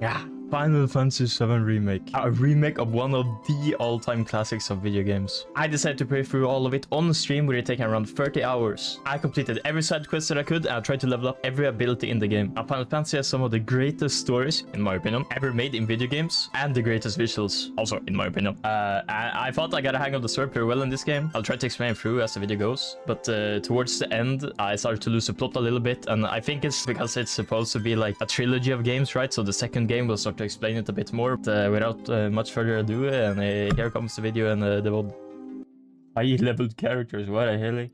Yeah, Final Fantasy VII Remake. A remake of one of the all-time classics of video games. I decided to play through all of it on stream, with it taking around 30 hours. I completed every side quest that I could, and I tried to level up every ability in the game. Now, Final Fantasy has some of the greatest stories, in my opinion, ever made in video games, and the greatest visuals, also in my opinion. I thought I got a hang of the story pretty well in this game. I'll try to explain it through as the video goes, but towards the end, I started to lose the plot a little bit, and I think it's because it's supposed to be like a trilogy of games, right? So the second game will start to explain it a bit more. But, without much further ado, and here comes the video and the high-leveled characters. What the hell?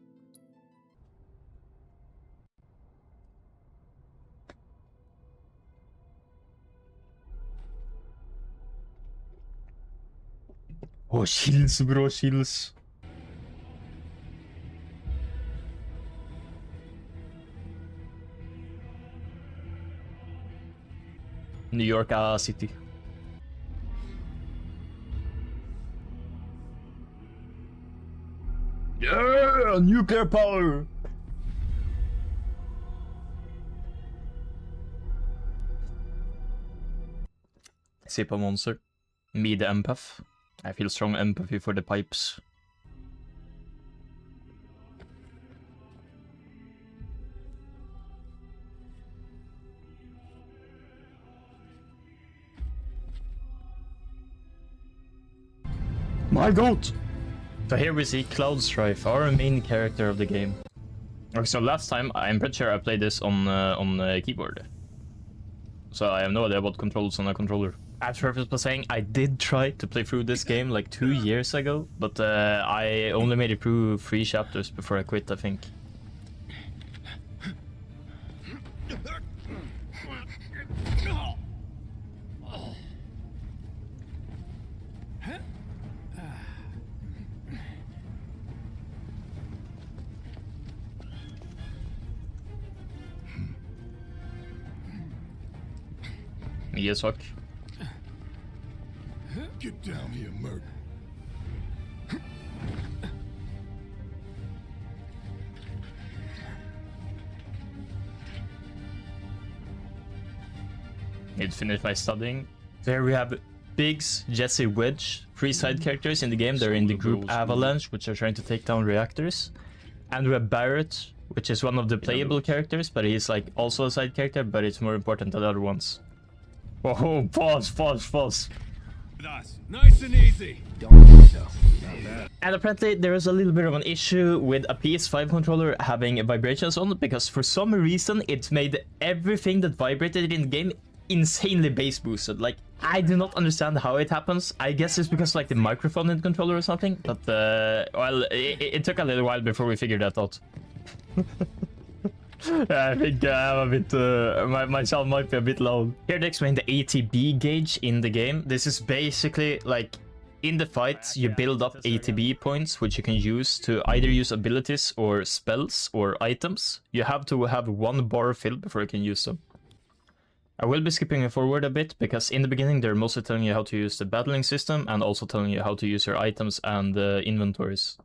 Oh, shields, bro, shields. New York City. Yeah, nuclear power. Sip a monster. Me the empath. I feel strong empathy for the pipes. My goat! So here we see Cloud Strife, our main character of the game. Okay, so last time, I'm pretty sure I played this on keyboard. So I have no idea what controls on a controller. As Purpose was saying, I did try to play through this game like 2 years ago, but I only made it through 3 chapters before I quit, I think. Yes, fuck. Get down here, Merc. Need to finish my studying. There we have Biggs, Jesse, Wedge, 3 side characters in the game. They're in the group Avalanche, which are trying to take down reactors. And we have Barrett, which is one of the playable characters, but he's like also a side character, but it's more important than the other ones. Oh, pause. Nice and easy. And apparently there is a little bit of an issue with a PS5 controller having vibrations on it, because for some reason it made everything that vibrated in the game insanely bass boosted. Like, I do not understand how it happens. I guess it's because like the microphone in the controller or something, but well, it took a little while before we figured that out. I think I'm a bit, my sound might be a bit loud. Here they explain the ATB gauge in the game. This is basically like, in the fights you build up ATB points, which you can use to either use abilities or spells or items. You have to have 1 bar filled before you can use them. I will be skipping forward a bit, because in the beginning they're mostly telling you how to use the battling system and also telling you how to use your items and inventories.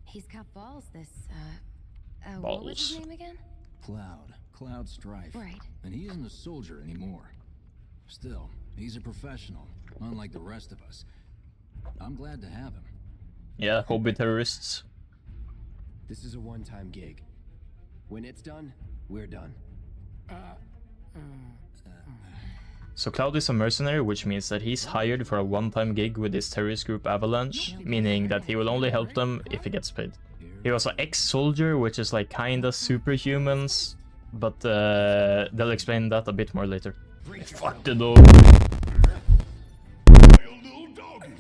He's got balls, this, Balls. what was his name again? Cloud Strife. Right. And he isn't a soldier anymore. Still, he's a professional, unlike the rest of us. I'm glad to have him. Yeah, hobby terrorists. This is a one-time gig. When it's done, we're done. So Cloud is a mercenary, which means that he's hired for a one-time gig with this terrorist group Avalanche, meaning that he will only help them if he gets paid. He was an ex-soldier, which is like kinda superhumans, but they'll explain that a bit more later. Fuck the dog. Little doggy.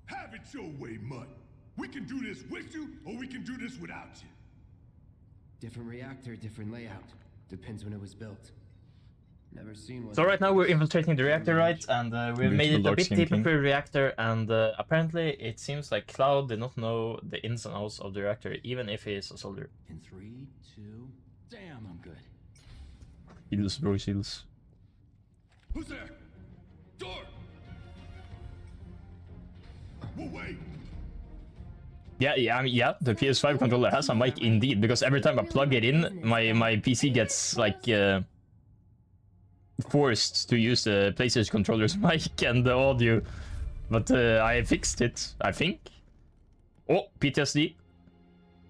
Have it your way, Mutt. We can do this with you, or we can do this without you. Different reactor, different layout. Depends when it was built. Never seen one. So right now we're infiltrating the reactor, right? And we've made it a bit deeper into the reactor, and apparently it seems like Cloud did not know the ins and outs of the reactor, even if he is a soldier. In 3, 2, damn, I'm good. Shields, bro, shields. Who's there? Door. Well, wait. Yeah, I mean, yeah, the PS5 controller has a mic indeed, because every time I plug it in, my PC gets like forced to use the PlayStation controller's mic and the audio, but I fixed it, I think. Oh, PTSD.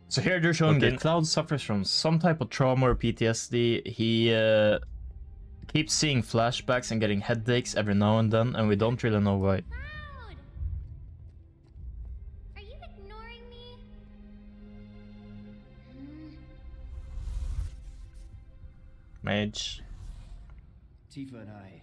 So here they're showing that Cloud suffers from some type of trauma or PTSD. He keeps seeing flashbacks and getting headaches every now and then, and we don't really know why. Cloud! Are you ignoring me? Mage. Tifa and I.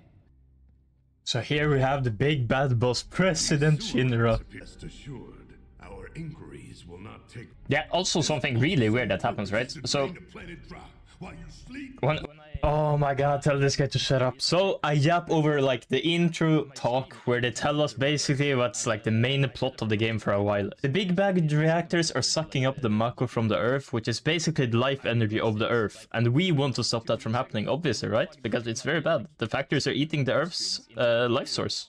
So here we have the big bad boss, President Shinra. Rest assured, our inquiries will not take. Yeah, also something really weird that happens, right? So The planet drop while you sleep. when oh my god, tell this guy to shut up. So I yap over like the intro talk where they tell us basically what's like the main plot of the game for a while. The big bag reactors are sucking up the Mako from the Earth, which is basically the life energy of the Earth, and we want to stop that from happening, obviously, right? Because it's very bad. The factories are eating the Earth's life source.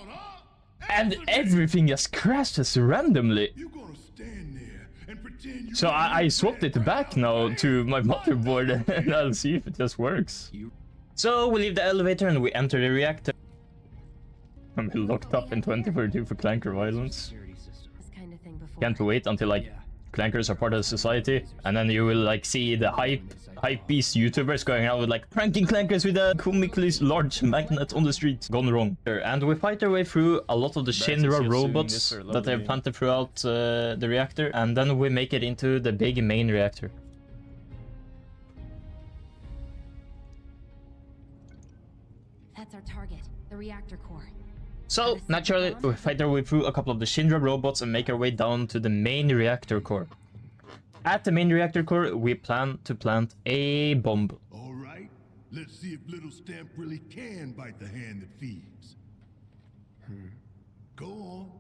And everything just crashes randomly. You gonna stand there and pretend you. So I swapped it back now to my motherboard and I'll see if it just works. So we leave the elevator and we enter the reactor. And we're locked up in 2042 for clanker violence. Security system. This kind of thing before. Can't wait until like clankers are part of society, and then you will like see the hype beast YouTubers going out with like pranking clankers with a comically large magnet on the street. Gone wrong. And we fight our way through a lot of the Shinra robots that they've planted throughout the reactor, and then we make it into the big main reactor. That's our target, the reactor core. So, naturally, we fight our way through a couple of the Shinra robots and make our way down to the main reactor core. At the main reactor core, we plan to plant a bomb. All right, let's see if little Stamp really can bite the hand that feeds. Go on,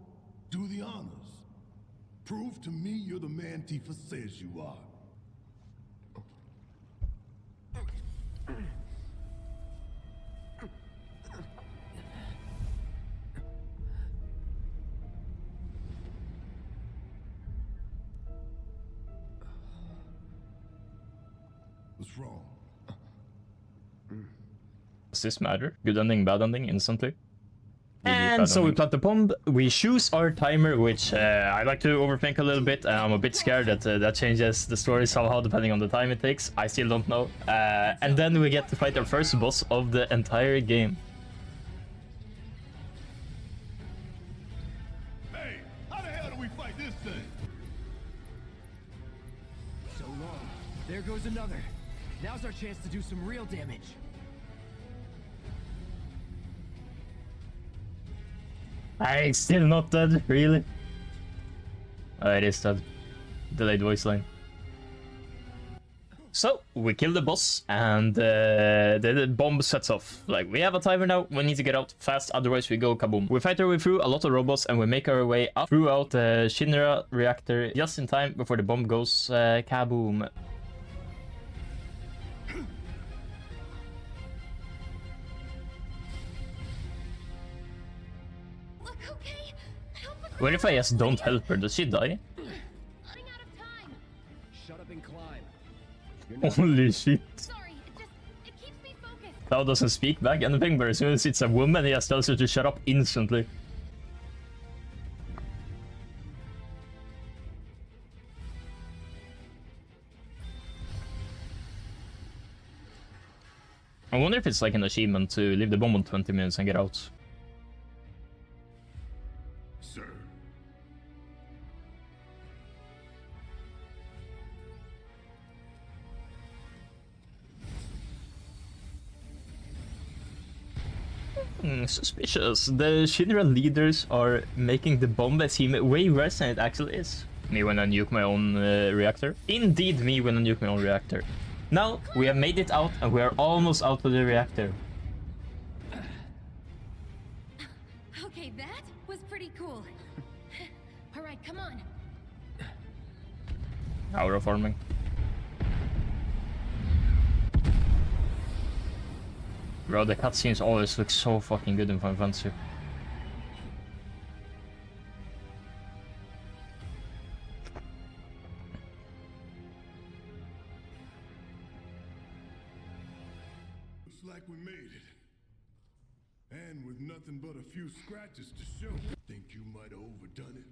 do the honors. Prove to me you're the man Tifa says you are. What's wrong? Does this matter? Good ending, bad ending, instantly. And so we plant the bomb, we choose our timer, which I like to overthink a little bit, and I'm a bit scared that that changes the story somehow depending on the time it takes. I still don't know. And then we get to fight our first boss of the entire game. Hey, how the hell do we fight this thing? So long. There goes another. Now's our chance to do some real damage. It's still not dead, really? It is dead. Delayed voice line. So, we kill the boss, and the bomb sets off. Like, we have a timer now, we need to get out fast, otherwise we go kaboom. We fight our way through a lot of robots, and we make our way up throughout the Shinra reactor just in time before the bomb goes kaboom. Look, okay? Help us. What if I just don't help her? Does she die? Running out of time. Shut up and climb. Holy shit. Sorry, it keeps me focused. Cloud doesn't speak back anything, but as soon as it's a woman, he just tells her to shut up instantly. I wonder if it's like an achievement to leave the bomb on 20 minutes and get out. Sir. Suspicious. The Shinra leaders are making the bomb seem way worse than it actually is. Me when I nuke my own reactor. Indeed, me when I nuke my own reactor. Now, we have made it out and we are almost out of the reactor. Okay, that was pretty cool. All right, come on. Hour of farming. Bro, the cutscenes always look so fucking good in Final Fantasy. Looks like we made it. And with nothing but a few scratches to show, think you might have overdone it?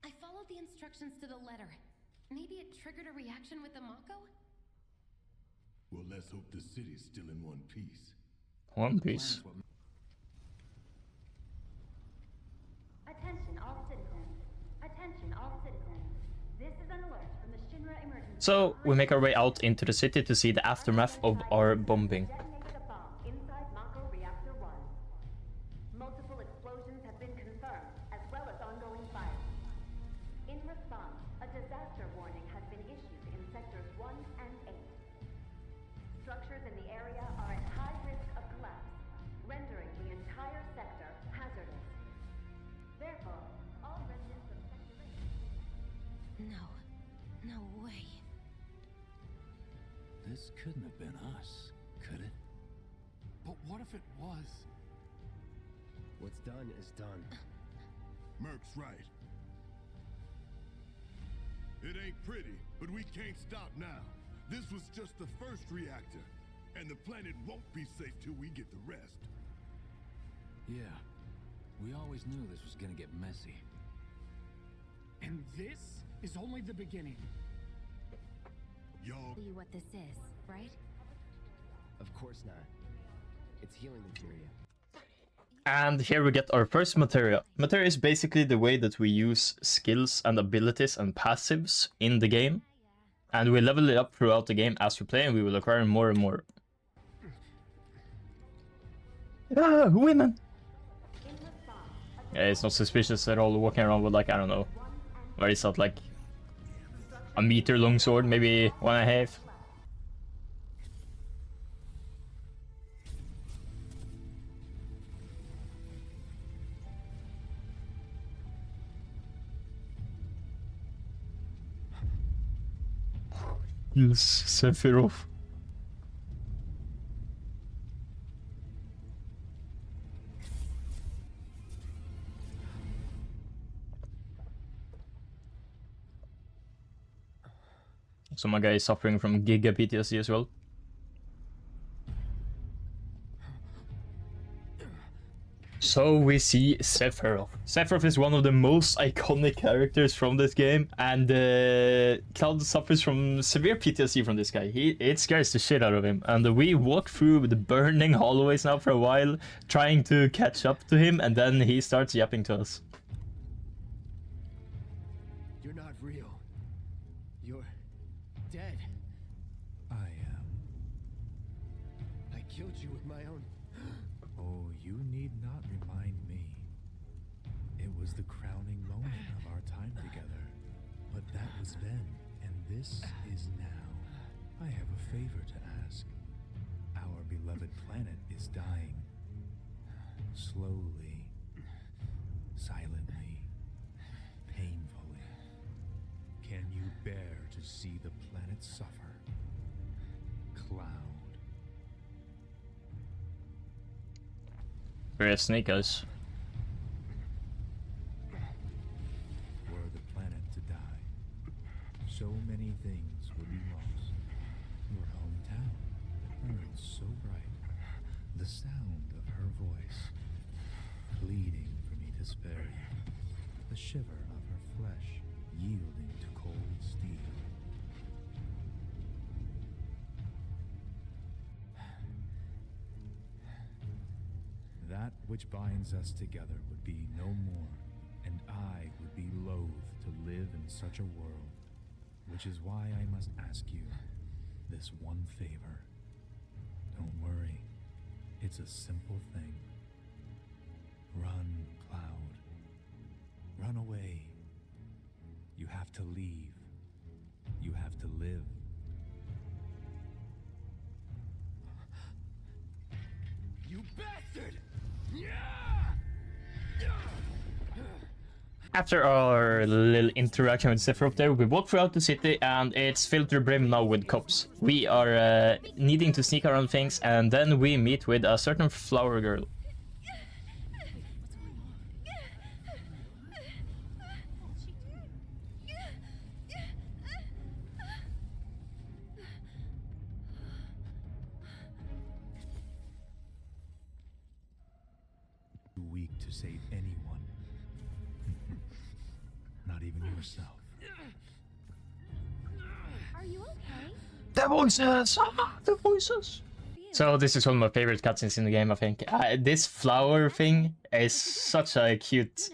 I followed the instructions to the letter. Maybe it triggered a reaction with the Mako? Well, let's hope the city's still in one piece. One Piece. Attention all citizens. Attention all citizens. This is an alert from the Shinra Emergency. So we make our way out into the city to see the aftermath of our bombing. Detonated a bomb inside Mako Reactor 1. Multiple explosions have been confirmed, as well as ongoing fire. In response, a disaster warning has been issued in sectors 1 and 8. Structures in the area are at high risk of collapse, rendering the entire sector hazardous. Therefore, all residents of Sector 8... No way. This couldn't have been us, could it? But what if it was? What's done is done. Merc's right. It ain't pretty, but we can't stop now. This was just the first reactor, and the planet won't be safe till we get the rest. Yeah. We always knew this was gonna get messy. And this is only the beginning. Y'all, You what this is, right? Of course not. It's healing materia. And here we get our first materia. Materia is basically the way that we use skills and abilities and passives in the game. And we level it up throughout the game as we play, and we will acquire more and more. Ah, women! Yeah, it's not suspicious at all walking around with, like, I don't know. What is that, like a meter long sword, maybe 1.5? Yes, Sephiroth. So my guy is suffering from Giga PTSD as well. So we see Sephiroth. Sephiroth is one of the most iconic characters from this game, and Cloud suffers from severe PTSD from this guy. It scares the shit out of him, and we walk through the burning hallways now for a while, trying to catch up to him, and then he starts yapping to us. You're not real. You're dead. I am. I killed you with my own... Oh, you need not remind me. It was the crowning moment of our time together. But that was then, and this is now. I have a favor to ask. Our beloved planet is dying. Slowly. Silently. Painfully. Can you bear to see the planet suffer? Cloud. We're sneakers. Were the planet to die, so many things would be lost. Your hometown burns so bright. The sound of her voice, pleading for me to spare you. The shiver of her flesh yielding to cold steel. That which binds us together would be no more, and I would be loath to live in such a world, which is why I must ask you this one favor. Don't worry, it's a simple thing. Run, Cloud. Run away. You have to leave. You have to live. You bastard! After our little interaction with Sephiroth there, we walk throughout the city, and it's filled to the brim now with cops. We are needing to sneak around things, and then we meet with a certain flower girl. weak to save anyone. Not even yourself. Are you okay? The voices! Ah, the voices! So this is one of my favorite cutscenes in the game, I think. This flower thing is such a cute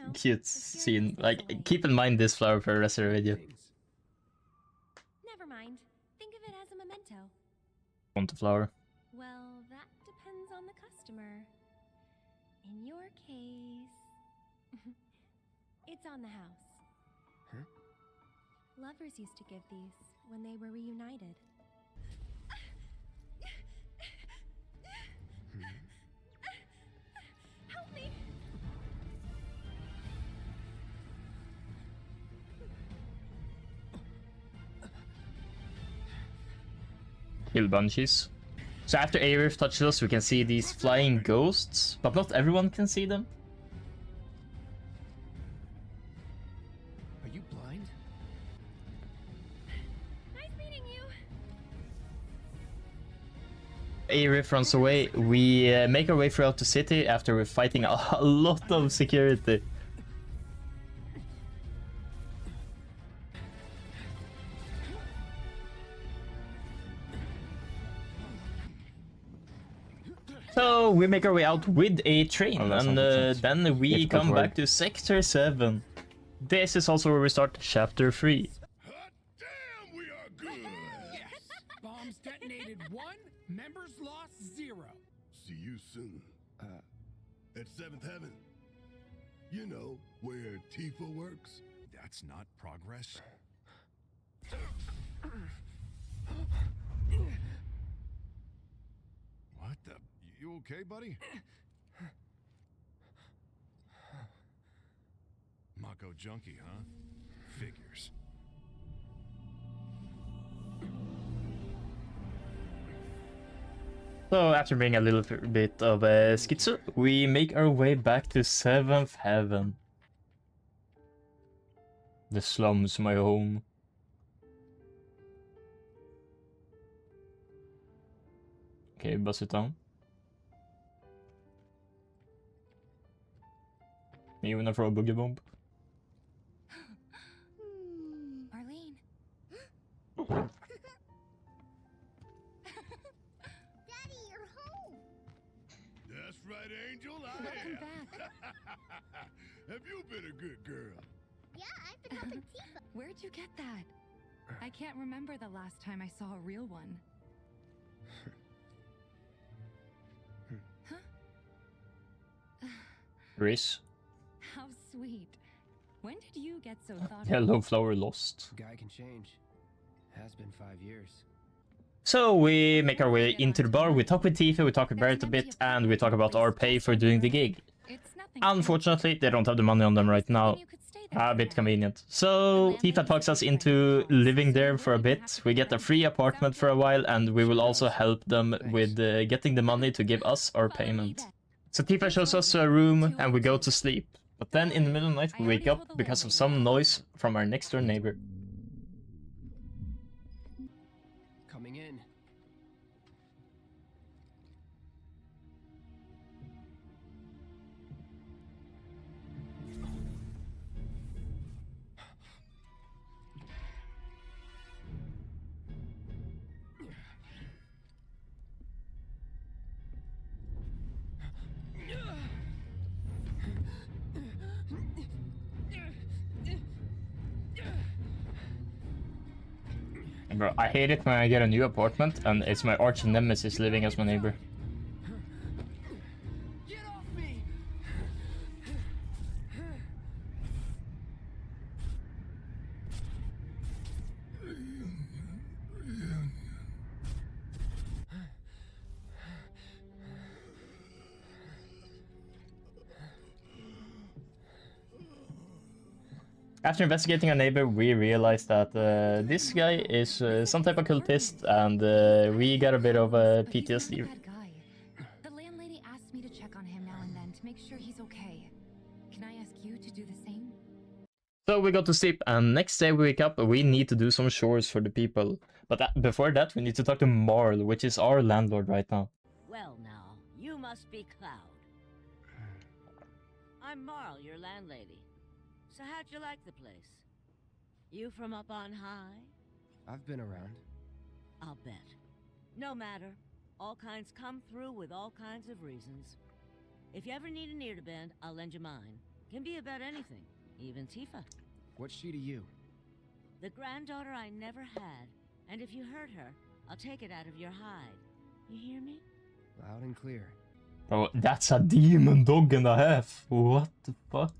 scene. Like, keep in mind this flower for the rest of the video. Never mind. Think of it as a memento. Want the flower? Well, that depends on the customer. In your case, it's on the house. Huh? Lovers used to give these when they were reunited. Help me! Kill banshees. So after Aerith touches us, we can see these flying ghosts, but not everyone can see them. Are you blind? Nice meeting you! Aerith runs away. We make our way throughout the city after we're fighting a lot of security. So we make our way out with a train, and then we come back to Sector 7. This is also where we start Chapter 3. Hot damn, we are good! Yes! Bombs detonated 1, members lost 0. See you soon. At 7th Heaven. You know, where Tifa works. That's not progress. What the? You okay, buddy? Mako junkie, huh? Figures. So after being a little bit of a schizo, we make our way back to 7th Heaven. The slums, my home. Okay, bust it down. You wanna throw a boogie bomb? Marlene. Daddy, you're home! That's right, Angel, I Welcome am. back. Have you been a good girl? Yeah, I've been helping Tifa. Where'd you get that? I can't remember the last time I saw a real one. Riz. How sweet. When did you get so thoughtful? Yellow flower lost. Guy can change. Has been 5 years. So we make our way into the bar, we talk with Tifa, we talk with Barrett a bit, and we talk about our pay for doing the gig. It's nothing. Unfortunately, they don't have the money on them right now. You could stay there A for bit now. convenient. So Tifa talks us into living there for a bit. We get a free apartment for a while, and we will also help them with getting the money to give us our payment. So Tifa shows us a room, and we go to sleep. But then in the middle of the night, we wake up because of some noise from our next door neighbor. Coming in. Bro, I hate it when I get a new apartment and it's my arch nemesis living as my neighbor. Get off me! After investigating our neighbor, we realized that this guy is some type of cultist, and we got a bit of a But he's not a PTSD. bad guy. The landlady asked me to check on him now and then to make sure he's okay. Can I ask you to do the same? So we go to sleep, and next day we wake up, we need to do some chores for the people. But before that, we need to talk to Marl, which is our landlord right now. Well now, you must be Cloud. I'm Marl, your landlady. So how'd you like the place? You from up on high? I've been around. I'll bet. No matter. All kinds come through with all kinds of reasons. If you ever need an ear to bend, I'll lend you mine. Can be about anything, even Tifa. What's she to you? The granddaughter I never had. And if you hurt her, I'll take it out of your hide. You hear me? Loud and clear. Bro, that's a demon dog and a half. What the fuck?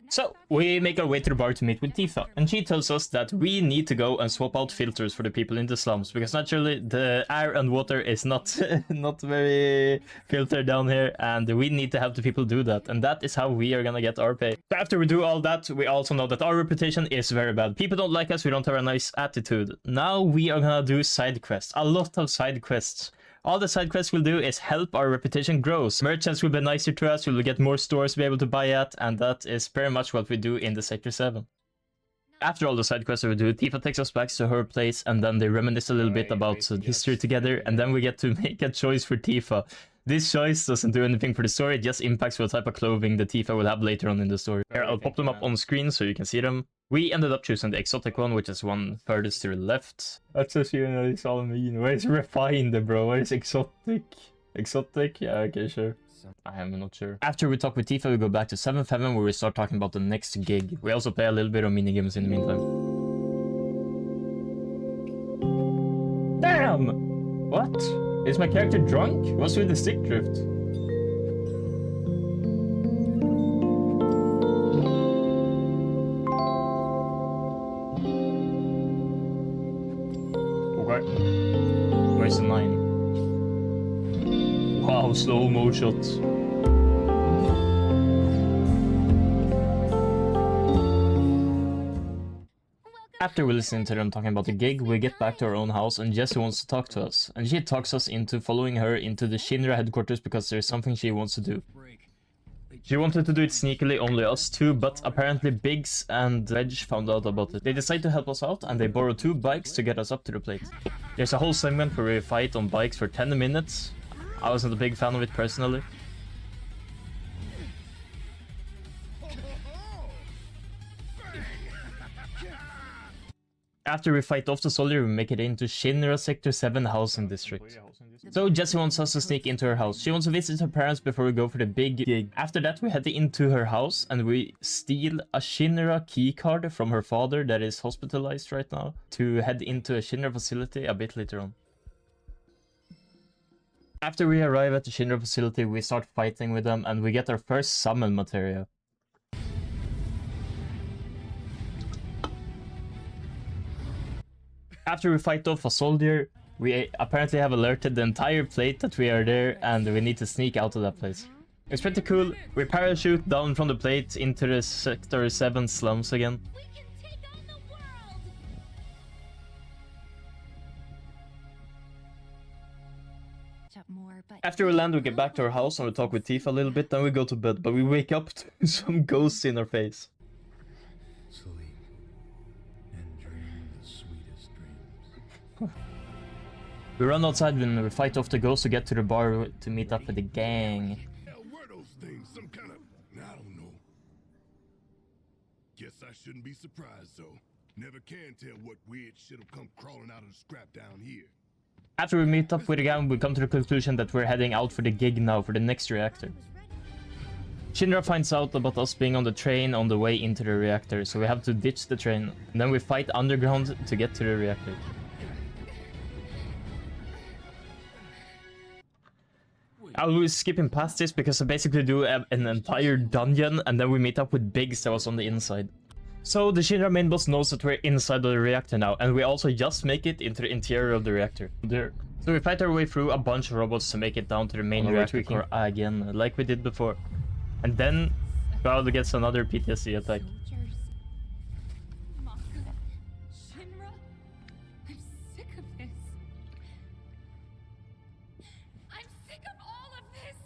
So, we make our way to the bar to meet with Tifa, and she tells us that we need to go and swap out filters for the people in the slums, because naturally the air and water is not not very filtered down here, and we need to have the people do that, and that is how we are gonna get our pay. So after we do all that, we also know that our reputation is very bad. People don't like us, we don't have a nice attitude. Now we are gonna do side quests, a lot of side quests. All the side quests will do is help our reputation grow. Merchants will be nicer to us, we will get more stores to be able to buy at, and that is very much what we do in the Sector 7. After all the side quests we do, Tifa takes us back to her place, and then they reminisce a little bit about history together, and then we get to make a choice for Tifa. This choice doesn't do anything for the story, it just impacts what type of clothing the Tifa will have later on in the story. Here, I'll pop them up on screen so you can see them. We ended up choosing the exotic one, which is one furthest to the left. That's just, you know, it's all mean. Where's refined, bro? Where's exotic? Exotic? Yeah, okay, sure. I am not sure. After we talk with Tifa, we go back to 7th Heaven where we start talking about the next gig. We also play a little bit of minigames in the meantime. Damn! What? Is my character drunk? What's with the stick drift? Okay. Where's the 9? Wow, slow-mo shots. After we listen to them talking about the gig, we get back to our own house and Jessie wants to talk to us. And she talks us into following her into the Shinra headquarters because there's something she wants to do. She wanted to do it sneakily, only us two, but apparently Biggs and Reg found out about it. They decide to help us out and they borrow 2 bikes to get us up to the plate. There's a whole segment where we fight on bikes for 10 minutes. I wasn't a big fan of it personally. After we fight off the soldier, we make it into Shinra Sector 7 housing district. So Jessie wants us to sneak into her house. She wants to visit her parents before we go for the big gig. After that, we head into her house and we steal a Shinra keycard from her father that is hospitalized right now to head into a Shinra facility a bit later on. After we arrive at the Shinra facility, we start fighting with them and we get our first summon materia. After we fight off a soldier, we apparently have alerted the entire plate that we are there and we need to sneak out of that place. It's pretty cool. We parachute down from the plate into the Sector 7 slums again. We can take on the world! More, but After we land, we get back to our house and we talk with Tifa a little bit, then we go to bed, but we wake up to some ghosts in our face. Sleep and dream the sweetest dreams. We run outside and we fight off the ghosts to get to the bar to meet up with the gang. Hell, were those things some kind of... I don't know. Guess I shouldn't be surprised, though. Never can tell what weird shit'll come crawling out of the scrap down here. After we meet up with the gang, we come to the conclusion that we're heading out for the gig now, for the next reactor. Shinra finds out about us being on the train on the way into the reactor, so we have to ditch the train. And then we fight underground to get to the reactor. I was skipping past this because I basically do an entire dungeon and then we meet up with Biggs that was on the inside. So the Shinra main boss knows that we're inside of the reactor now, and we also just make it into the interior of the reactor. There. So we fight our way through a bunch of robots to make it down to the main reactor core again, like we did before. And then Cloud gets another PTSD attack. Shinra? I'm sick of this. I'm sick of all of this.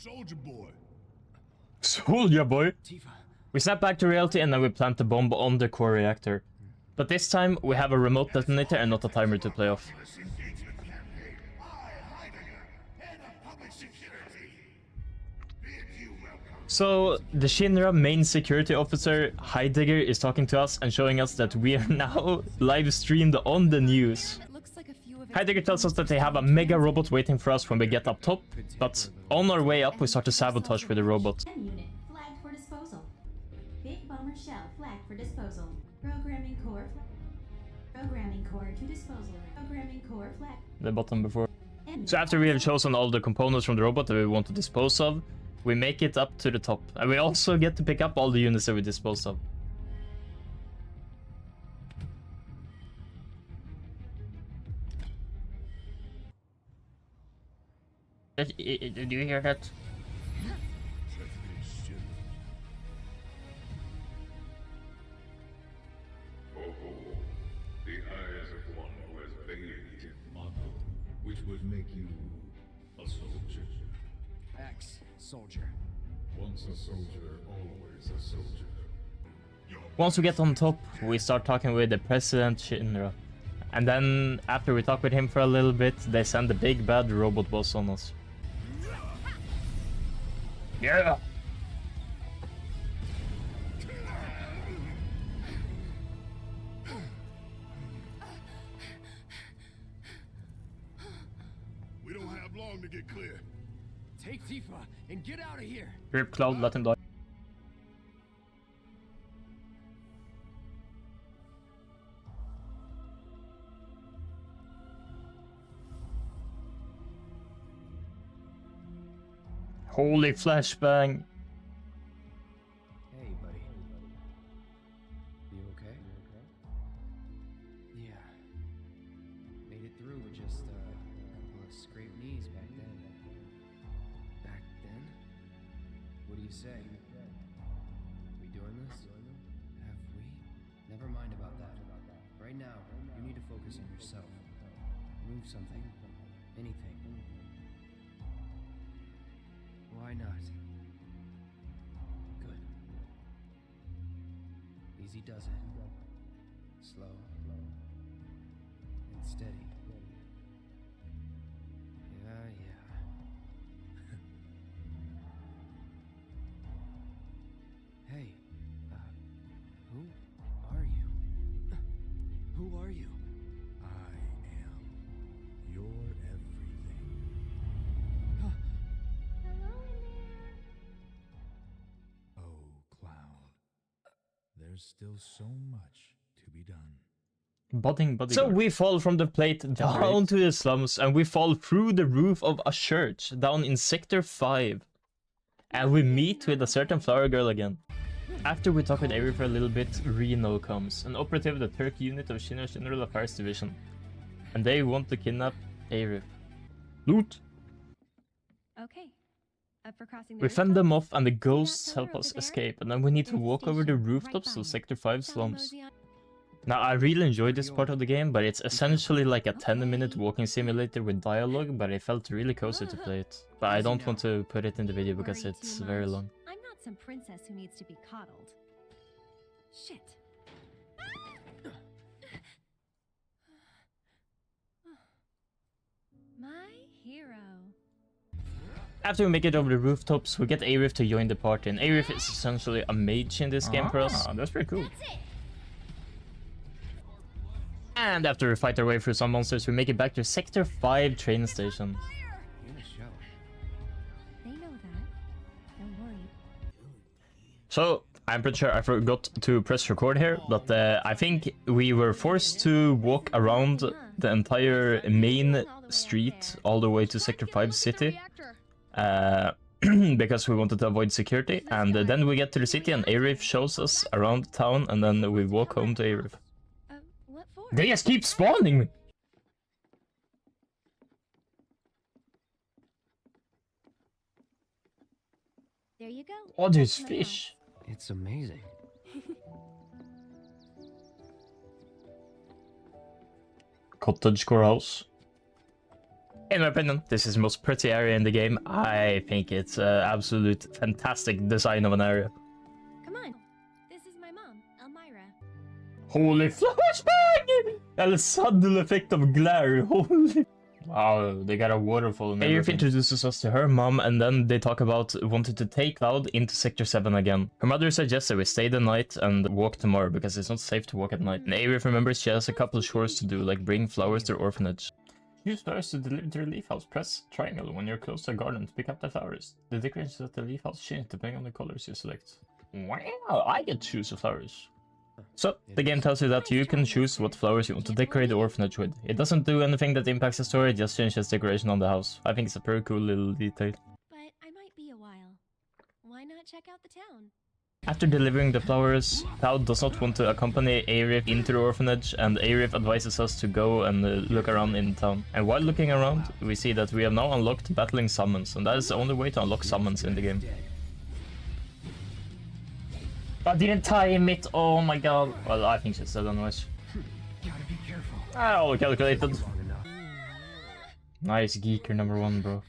Soldier boy. Soldier boy. Tifa. We snap back to reality and then we plant the bomb on the core reactor. But this time we have a remote detonator and not a timer to play off. So the Shinra main security officer Heidegger is talking to us and showing us that we are now live streamed on the news. Heidegger tells us that they have a mega robot waiting for us when we get up top, but on our way up we start to sabotage with the robot. Unit flagged for disposal. Big bomber shell flagged for disposal. Programming core to disposal. Programming core flagged. The button before. So after we have chosen all the components from the robot that we want to dispose of, we make it up to the top. And we also get to pick up all the units that we disposed of. Do you hear that? The eyes of one who has bathed in model, which would make you a soldier. Ex-soldier. Once a soldier, always a soldier. Once we get on top, we start talking with the President Shinra. And then, after we talk with him for a little bit, they send the big bad robot boss on us. Yeah! We don't have long to get clear. Take Tifa and get out of here. Rip Cloud, let him die. Holy flashbang! Hey, buddy. You okay? Yeah. Made it through with just a couple of scraped knees back then. Back then? What do you say? We doing this? Have we? Never mind about that. Right now, you need to focus on yourself. Move something. Anything. Why not? Good. Easy does it. Slow. And steady. Yeah. Hey, who are you? Who are you? I am your everything. Oh, Cloud. There's still so much to be done. Budding. So we fall from the plate down to the slums and we fall through the roof of a church down in Sector 5. And we meet with a certain flower girl again. After we talk with Avery for a little bit, Reno comes, an operative of the Turkey unit of Shinra's General Affairs Division. And they want to kidnap Arif. Loot! Okay. Up for crossing the We fend rooftop? them off and the See that ghosts pillar help us over there? escape, and then we need to There's a walk over the station right rooftops by of it. Sector 5 Follow slums. Mosey on- Now, I really enjoyed this part of the game, but it's essentially like a 10-minute walking simulator with dialogue, but I felt really cozy to play it. But I don't want to put it in the video because Worry it's too very much. long. I'm not some princess who needs to be coddled. Shit. My hero. After we make it over the rooftops, we get Arif to join the party, and Arif is essentially a mage in this game for us. That's pretty cool. And after we fight our way through some monsters, we make it back to Sector 5 train station. In a show. They know that. Don't worry. So, I'm pretty sure I forgot to press record here, but I think we were forced to walk around the entire main street all the way to Sector 5 city. Because we wanted to avoid security, and then we get to the city and Arif shows us around town, and then we walk home to Arif. What for? They just keep spawning me! There you go. Oh, there's That's my house. fish. It's amazing. Cottagecore house. In my opinion, this is the most pretty area in the game. I think it's absolute fantastic design of an area. Come on. This is my mom, Elmira. Holy flashbang! El sudden effect of glare. Holy. Wow, they got a waterfall and everything. Aerith introduces us to her mom, and then they talk about wanting to take Cloud into Sector 7 again. Her mother suggests that we stay the night and walk tomorrow because it's not safe to walk at night. And Aerith remembers she has a couple chores to do, like bring flowers to the orphanage. Use flowers to deliver to the leaf house. Press triangle when you're close to a garden to pick up the flowers. The decorations at the leaf house change depending on the colors you select. Wow, I get to choose the flowers. So, the game tells you that you can choose what flowers you want to decorate the orphanage with. It doesn't do anything that impacts the story, it just changes decoration on the house. I think it's a pretty cool little detail. But I might be a while. Why not check out the town? After delivering the flowers, Cloud does not want to accompany Aerith into the orphanage, and Aerith advises us to go and look around in town. And while looking around, we see that we have now unlocked battling summons, and that is the only way to unlock summons in the game. I didn't time it, oh my god. Well, I think she said anyways. Gotta be careful. All calculated. Nice geeker number 1, bro.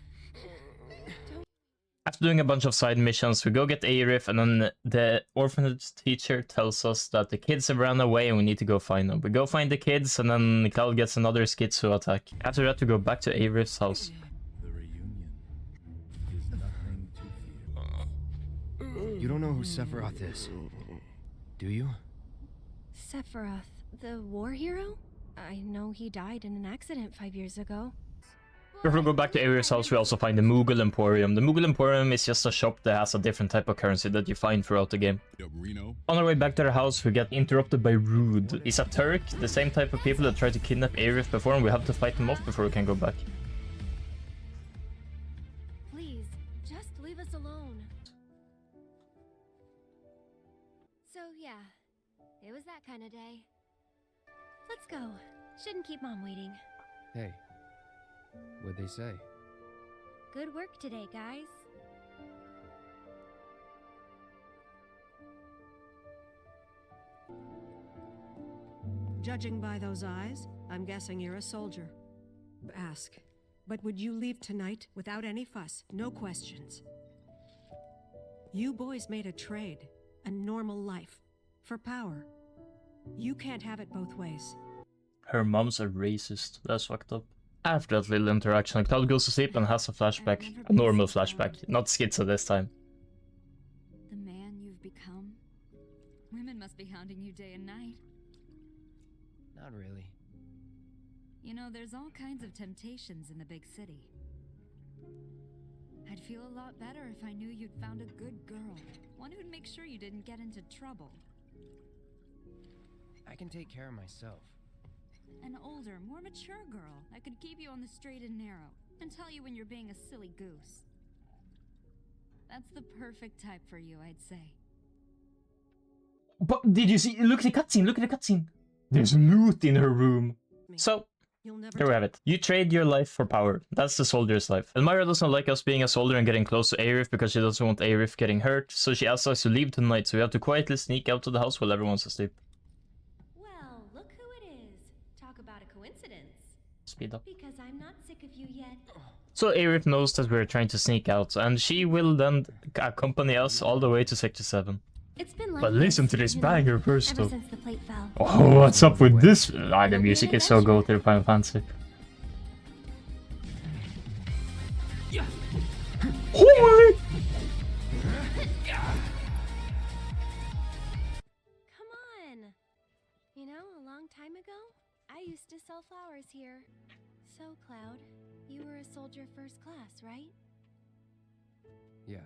After doing a bunch of side missions, we go get Aerith, and then the orphanage teacher tells us that the kids have run away and we need to go find them. We go find the kids, and then Cloud gets another schizo attack. After that, we go back to Aerith's house. The reunion is nothing to fear. You don't know who Sephiroth is, do you? Sephiroth, the war hero? I know he died in an accident 5 years ago. If we go back to Aerith's house, we also find the Moogle Emporium. The Moogle Emporium is just a shop that has a different type of currency that you find throughout the game. On our way back to the house, we get interrupted by Rude. He's a Turk, the same type of people that tried to kidnap Aerith before, and we have to fight them off before we can go back. Please, just leave us alone. So yeah, it was that kind of day. Let's go. Shouldn't keep Mom waiting. Hey, what'd they say? Good work today, guys. Judging by those eyes, I'm guessing you're a soldier. Ask, but would you leave tonight without any fuss, no questions? You boys made a trade, a normal life, for power. You can't have it both ways. Her mom's a racist. That's fucked up. After that little interaction, Cloud goes to sleep and has a flashback. A normal flashback, not schizo this time. The man you've become? Women must be hounding you day and night. Not really. You know, there's all kinds of temptations in the big city. I'd feel a lot better if I knew you'd found a good girl. One who'd make sure you didn't get into trouble. I can take care of myself. An older, more mature girl that could keep you on the straight and narrow and tell you when you're being a silly goose. That's the perfect type for you, I'd say. But did you see? Look at the cutscene, look at the cutscene. There's loot in her room. So, there we have it. You trade your life for power. That's the soldier's life. Elmira doesn't like us being a soldier and getting close to Aerith because she doesn't want Aerith getting hurt, so she asks us to leave tonight, so we have to quietly sneak out to the house while everyone's asleep. Well, look who it is. Talk about a coincidence. Speed up. Because I'm not sick of you yet. So Aerith knows that we're trying to sneak out, and she will then accompany us all the way to Sector 7. It's been like But listen to this banger first ever though. since the plate fell. Oh, what's up with this? Ah, the music is so good to Final Fantasy. Holy! Come on. You know, a long time ago, I used to sell flowers here. So, Cloud, you were a soldier first class, right? Yeah.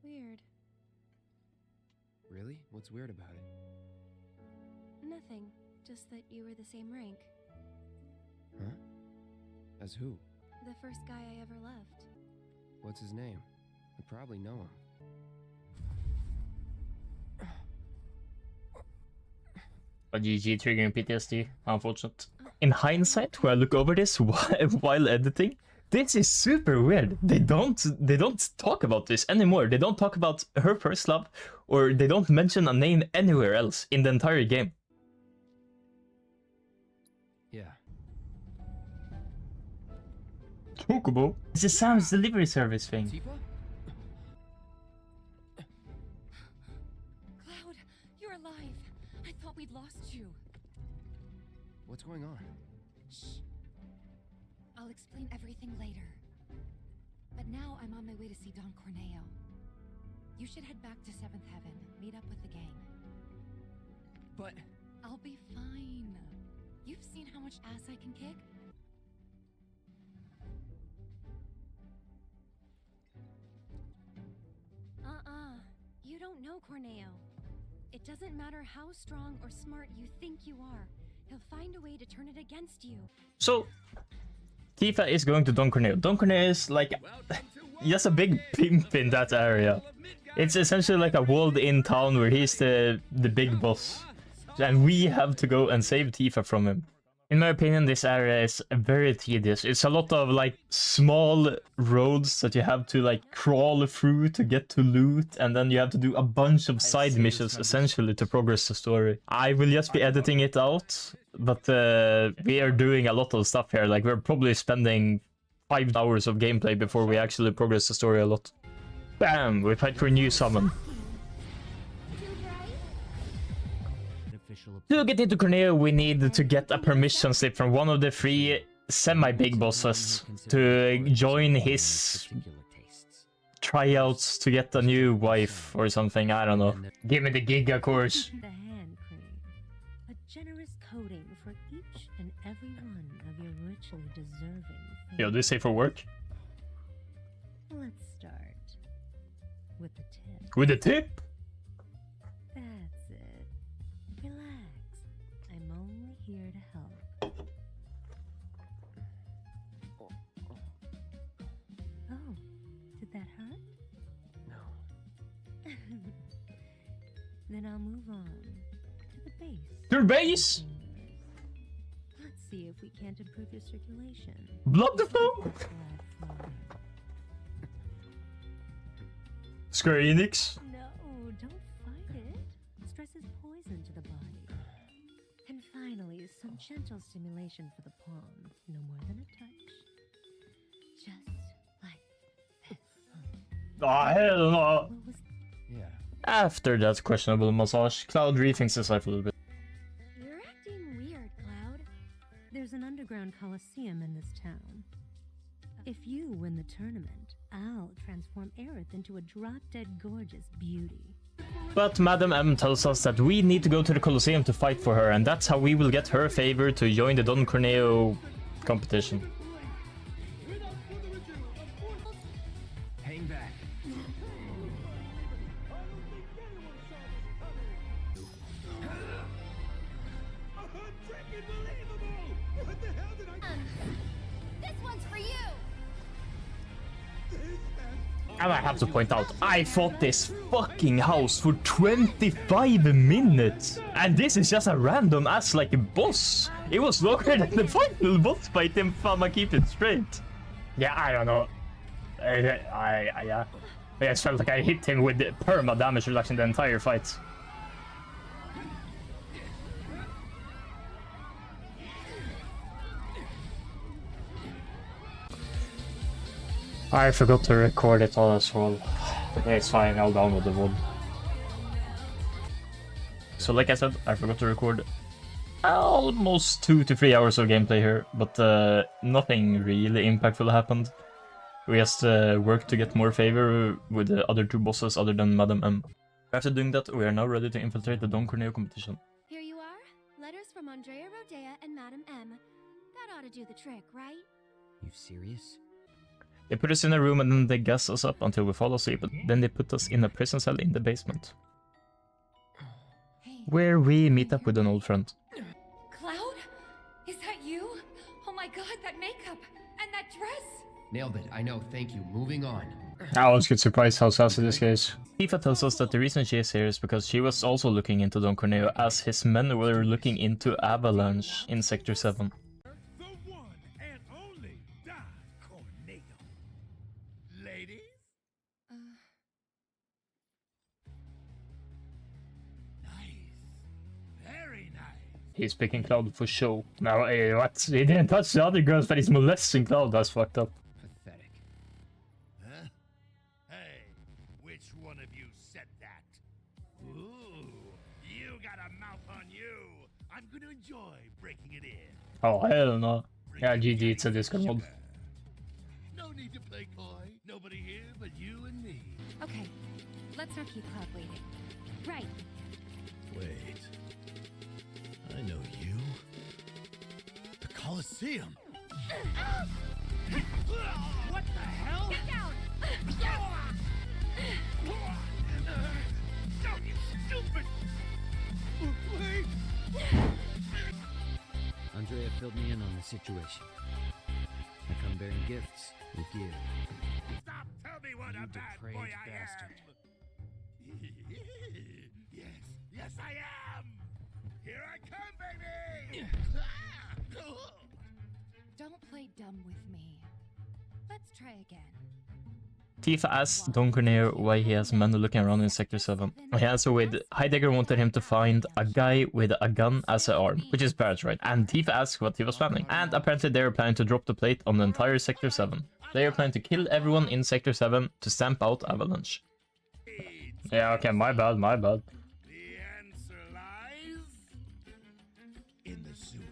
Weird. Really? What's weird about it? Nothing. Just that you were the same rank. Huh? As who? The first guy I ever loved. What's his name? I probably know him. A GG triggering PTSD, unfortunate. In hindsight, when I look over this while editing, this is super weird. They don't talk about this anymore. They don't talk about her first love, or they don't mention a name anywhere else in the entire game. Yeah. Chocobo? This is Sam's delivery service thing. Tifa? Cloud, you're alive. I thought we'd lost you. What's going on? Shh. I'll explain everything later. But now I'm on my way to see Don Corneo. You should head back to 7th Heaven, meet up with the gang. But... I'll be fine. You've seen how much ass I can kick? You don't know Corneo. It doesn't matter how strong or smart you think you are. He'll find a way to turn it against you. So, Tifa is going to Don Corneo. Don Corneo is like just a big pimp in that area. It's essentially like a walled-in town where he's the big boss. And we have to go and save Tifa from him. In my opinion, this area is very tedious. It's a lot of like small roads that you have to like crawl through to get to loot, and then you have to do a bunch of side missions essentially to progress the story. I will just be editing it out, but we are doing a lot of stuff here. Like we're probably spending 5 hours of gameplay before we actually progress the story a lot. Bam! We fight for a new summon. To get into Corneo, we need to get a permission slip from one of the 3 semi-big bosses to join his tryouts to get a new wife or something. I don't know. Give me the Giga course. The hand cream. A generous coating for each and every one of your richly deserving things. Yo, do you say for work? Let's start with the tip. With a tip? That's it. Relax. I'm only here to help. Oh, did that hurt? No. Then I'll move on to the base. Your base? Let's see if we can't improve your circulation. Blood flow? Square Enix? No, don't fight it. Stress is poison to the body. And finally, some gentle stimulation for the palm. No more than a touch. Just like this. Oh, hell no. What was Yeah. After that questionable massage, Cloud rethinks his life a little bit. You're acting weird, Cloud. There's an underground coliseum in this town. If you win the tournament, I'll transform Aerith into a drop-dead gorgeous beauty. But Madam M tells us that we need to go to the Colosseum to fight for her, and that's how we will get her favor to join the Don Corneo competition. Hang back. This one's for you. And I have to point out, I fought this fucking house for 25 minutes! And this is just a random ass like a boss! It was longer than the final boss fight in Fama, keep it straight! Yeah, I don't know. Yeah. I just felt like I hit him with perma damage reduction the entire fight. I forgot to record it all as well. Yeah, it's fine, I'll download the VOD. So like I said, I forgot to record almost 2 to 3 hours of gameplay here, but nothing really impactful happened. We just worked to get more favor with the other 2 bosses other than Madam M. After doing that, we are now ready to infiltrate the Don Corneo competition. Here you are. Letters from Andrea Rodea and Madam M. That ought to do the trick, right? You serious? They put us in a room and then they gas us up until we fall asleep, but then they put us in a prison cell in the basement. Where we meet up with an old friend. Cloud? Is that you? Oh my god, that makeup! And that dress! Nailed it. I know. Thank you. Moving on. I always get surprised how sassy this guy is. Tifa tells us that the reason she is here is because she was also looking into Don Corneo as his men were looking into Avalanche in Sector 7. The one and only Don Corneo. Ladies? Nice. Very nice. He's picking Cloud for show. Now, what? He didn't touch the other girls, but he's molesting Cloud. That's fucked up. you said that. Ooh, you got a mouth on you. I'm gonna enjoy breaking it in. Oh, hell no. Yeah, GG, it's a Discord mod. No need to play coy. Nobody here but you and me. Okay, let's not keep Cloud waiting. Right. Wait. I know you. The Colosseum. What the hell? Get down! No, you stupid! Wait! Andrea filled me in on the situation. I come bearing gifts with you. Stop! Tell me what You a bad boy depraved I bastard. am! Yes, I am! Here I come, baby! Don't play dumb with me. Let's try again. Tifa asks Don Corneo why he has men looking around in Sector 7. He answers with Heidegger wanted him to find a guy with a gun as an arm, which is Barrett's right. And Tifa asks what he was planning. And apparently they were planning to drop the plate on the entire Sector 7. They are planning to kill everyone in Sector 7 to stamp out Avalanche. Yeah, okay, my bad. The answer lies in the sewers.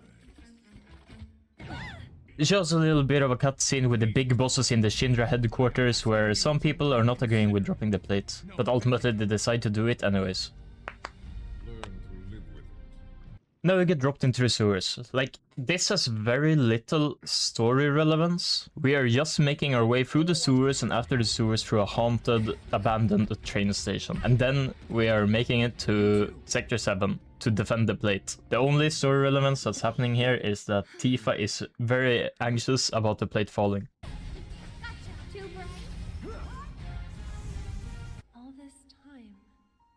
It shows a little bit of a cutscene with the big bosses in the Shinra headquarters where some people are not agreeing with dropping the plate, but ultimately they decide to do it anyways. Learn to live with it. Now we get dropped into the sewers. Like, this has very little story relevance. We are just making our way through the sewers and after the sewers through a haunted, abandoned train station. And then we are making it to Sector 7 to defend the plate. The only story relevance that's happening here is that Tifa is very anxious about the plate falling. All this time,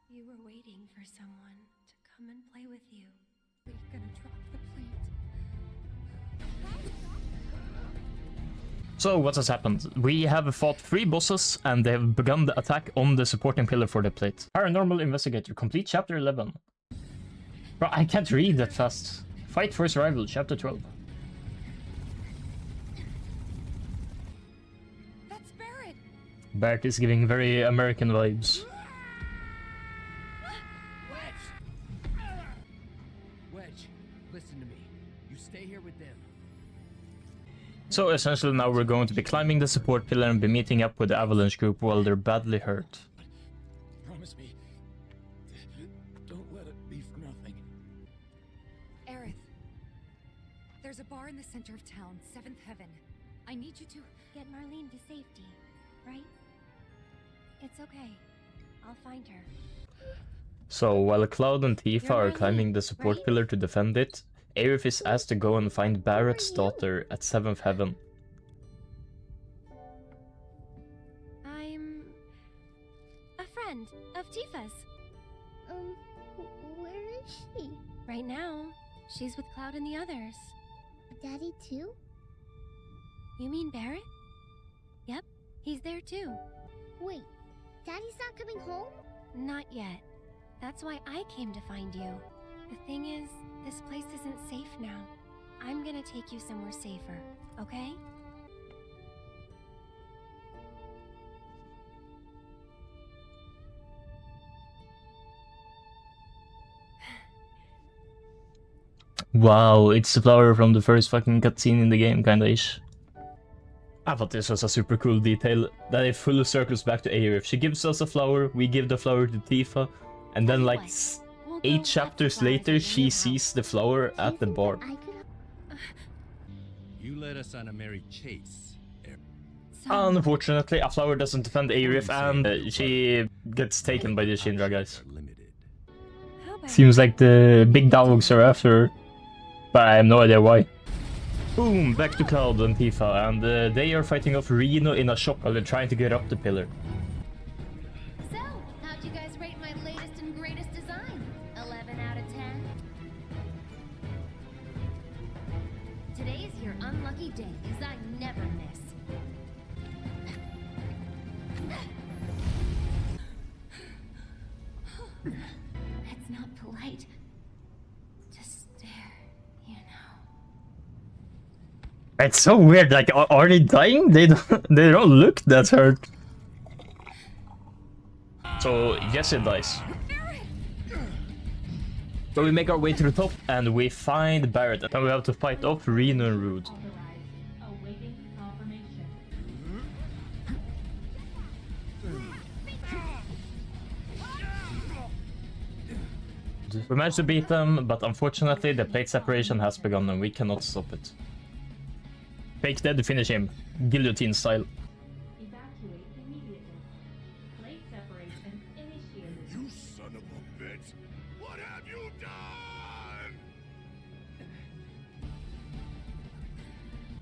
you were waiting for someone to come and play with you. We're gonna drop the plate. So what has happened? We have fought 3 bosses and they have begun the attack on the supporting pillar for the plate. Paranormal Investigator, complete chapter 11. Bro, I can't read that fast. Fight for survival, chapter 12. That's Barrett! Barrett is giving very American vibes. Wedge, listen to me. You stay here with them. So essentially now we're going to be climbing the support pillar and be meeting up with the Avalanche group while they're badly hurt. Promise me. Don't let it be for nothing. Aerith, there's a bar in the center of town, 7th Heaven. I need you to... Get Marlene to safety, right? It's okay. I'll find her. So while Cloud and Tifa You're are Marlene, climbing the support right? pillar to defend it, Aerith is asked to go and find Barrett's daughter at 7th Heaven. I'm a friend of Tifa's. Where is she? Right now, she's with Cloud and the others. Daddy too? You mean Barrett? Yep, he's there too. Wait, Daddy's not coming home? Not yet. That's why I came to find you. The thing is, this place isn't safe now. I'm gonna take you somewhere safer, okay? Wow, it's the flower from the first fucking cutscene in the game, kinda ish. I thought this was a super cool detail, that it full circles back to Aerith. She gives us a flower, we give the flower to Tifa, and then like 8 chapters later she sees the flower at the bar. You led us on a merry chase. Unfortunately, a flower doesn't defend Aerith and she gets taken by the Shinra guys. Seems like the big dogs are after her, but I have no idea why. Boom, back to Cloud and Tifa, and they are fighting off Reno in a shop while they're trying to get up the pillar. So, how'd you guys rate my latest and greatest design? 11 out of 10? Today's your unlucky day, because I never miss. It's not polite to stare, you know. It's so weird, like, are they dying? They don't look that hurt. So yes, it dies. But we make our way to the top and we find Barrett, and we have to fight off Reno and Rude. Awaiting confirmation. We managed to beat them, but unfortunately the plate separation has begun and we cannot stop it. Fake dead to finish him, guillotine style. Evacuate immediately. Plate separation initiated. You son of a bitch! What have you done?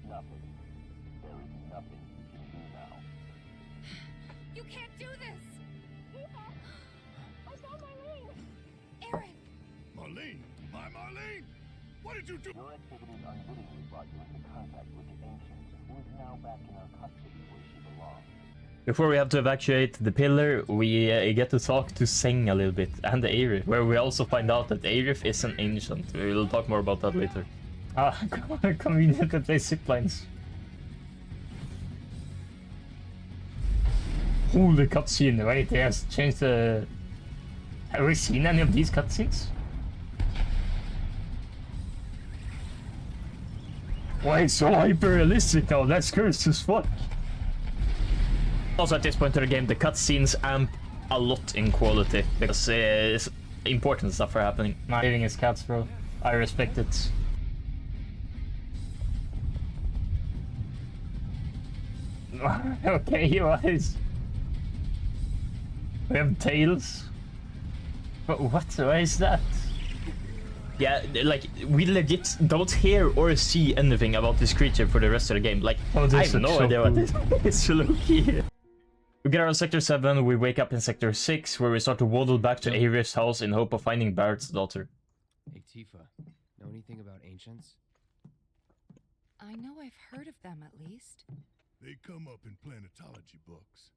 Nothing. There is nothing you can do now. You can't do this! I saw Marlene! Aerith! Marlene? My Marlene? What did you do? Your activities unwittingly brought you into contact with the Ancient, who is now back in our custody where she belongs. Before we have to evacuate the pillar, we get to talk to Seng a little bit, and Aerith, where we also find out that Aerith is an ancient. We will talk more about that later. Ah, convenient to play ziplines. Holy cutscene, wait, they have changed the... Have we seen any of these cutscenes? Why it's so hyper-realistic now? That's cursed as fuck. Also, at this point of the game, the cutscenes amp a lot in quality because it's important stuff are happening. Not eating his cats, bro. I respect it. Okay, what is? We have tails. But what? Why is that? Yeah, like, we legit don't hear or see anything about this creature for the rest of the game. Like, I have no idea what this is. It's low-key. We get out of Sector 7, we wake up in Sector 6, where we start to waddle back to Aerith's house in hope of finding Barrett's daughter. Hey, Tifa, know anything about ancients? I know I've heard of them at least. They come up in planetology books.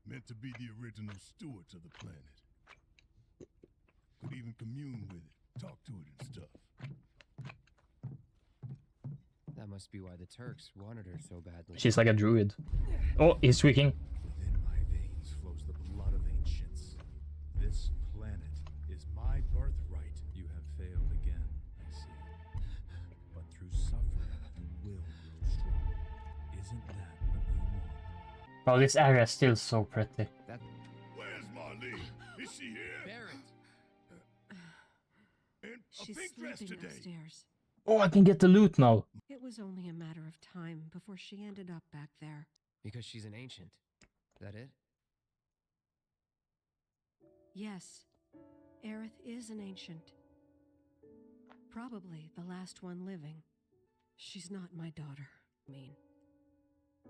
Meant to be the original stewards of the planet. Could even commune with it, talk to it and stuff. That must be why the Turks wanted her so badly. She's like a druid. Oh, he's tweaking. Within my veins flows the blood of ancients. This planet is my birthright. You have failed again, I see. But through suffering, you will grow strong. Isn't that what you want? Oh, this area is still so pretty. Where's Marlene? Is she here? Barrett! And a She's pink dress sleeping today. upstairs. Oh, I can get the loot now. It was only a matter of time before she ended up back there. Because she's an ancient. That it? Yes, Aerith is an ancient. Probably the last one living. She's not my daughter. I mean,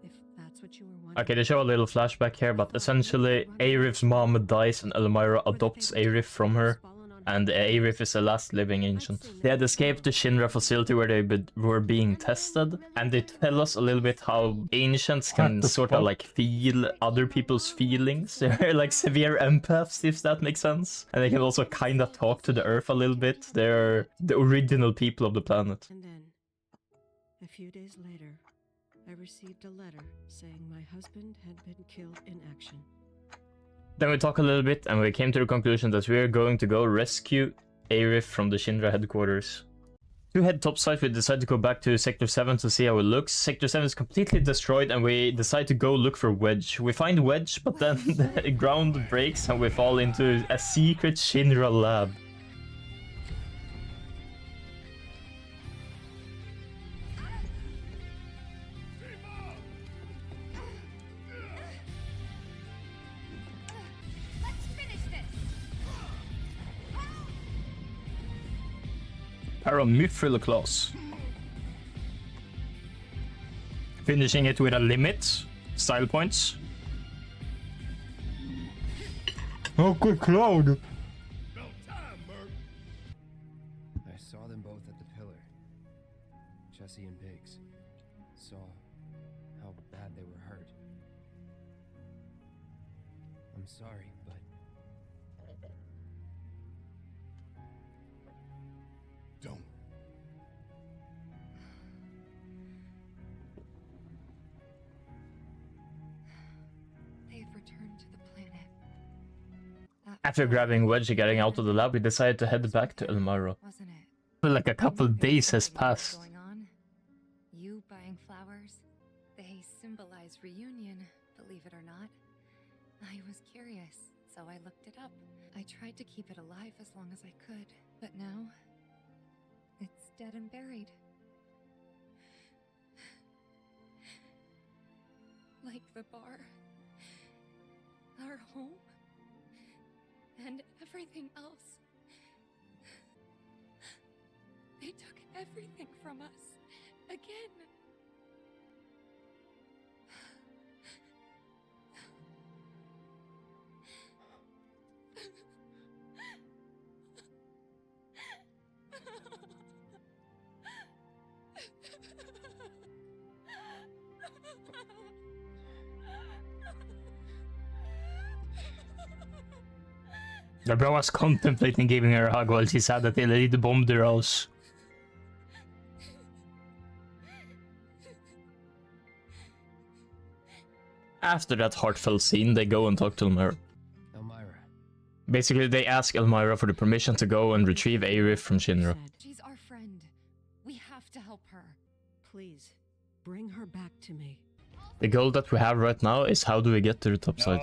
if that's what you were wondering. Okay, they show a little flashback here, but essentially, Aerith's mom dies and Elmira adopts Aerith from her. And Aerith is the last living ancient. They had escaped the Shinra facility where they were being tested, and they tell us a little bit how ancients can sort of like feel other people's feelings. They're like severe empaths, if that makes sense. And they can also kind of talk to the Earth a little bit. They're the original people of the planet. And then, a few days later, I received a letter saying my husband had been killed in action. Then we talk a little bit, and we came to the conclusion that we are going to go rescue Aerith from the Shinra headquarters. To head topside, we decide to go back to Sector 7 to see how it looks. Sector 7 is completely destroyed, and we decide to go look for Wedge. We find Wedge, but then the ground breaks, and we fall into a secret Shinra lab. Paramyphiloclaws. Finishing it with a limit. Style points. Oh, good cloud! I saw them both at the pillar. Jesse and Biggs. Saw how bad they were hurt. I'm sorry, but... Don't. They've returned to the planet. After grabbing Wedge and getting out of the lab, we decided to head back to Elmira. Wasn't it? Like a couple days has passed. Going on? You buying flowers? They symbolize reunion, believe it or not. I was curious, so I looked it up. I tried to keep it alive as long as I could, but now it's dead and buried. Like the bar, our home, and everything else. They took everything from us, again. The bro was contemplating giving her a hug while she said that they laid the bomb their house. After that heartfelt scene, they go and talk to Elmira. Elmira. Basically, they ask Elmira for the permission to go and retrieve Aerith from Shinra. She's our friend. We have to help her. Please, bring her back to me. The goal that we have right now is how do we get to the top side.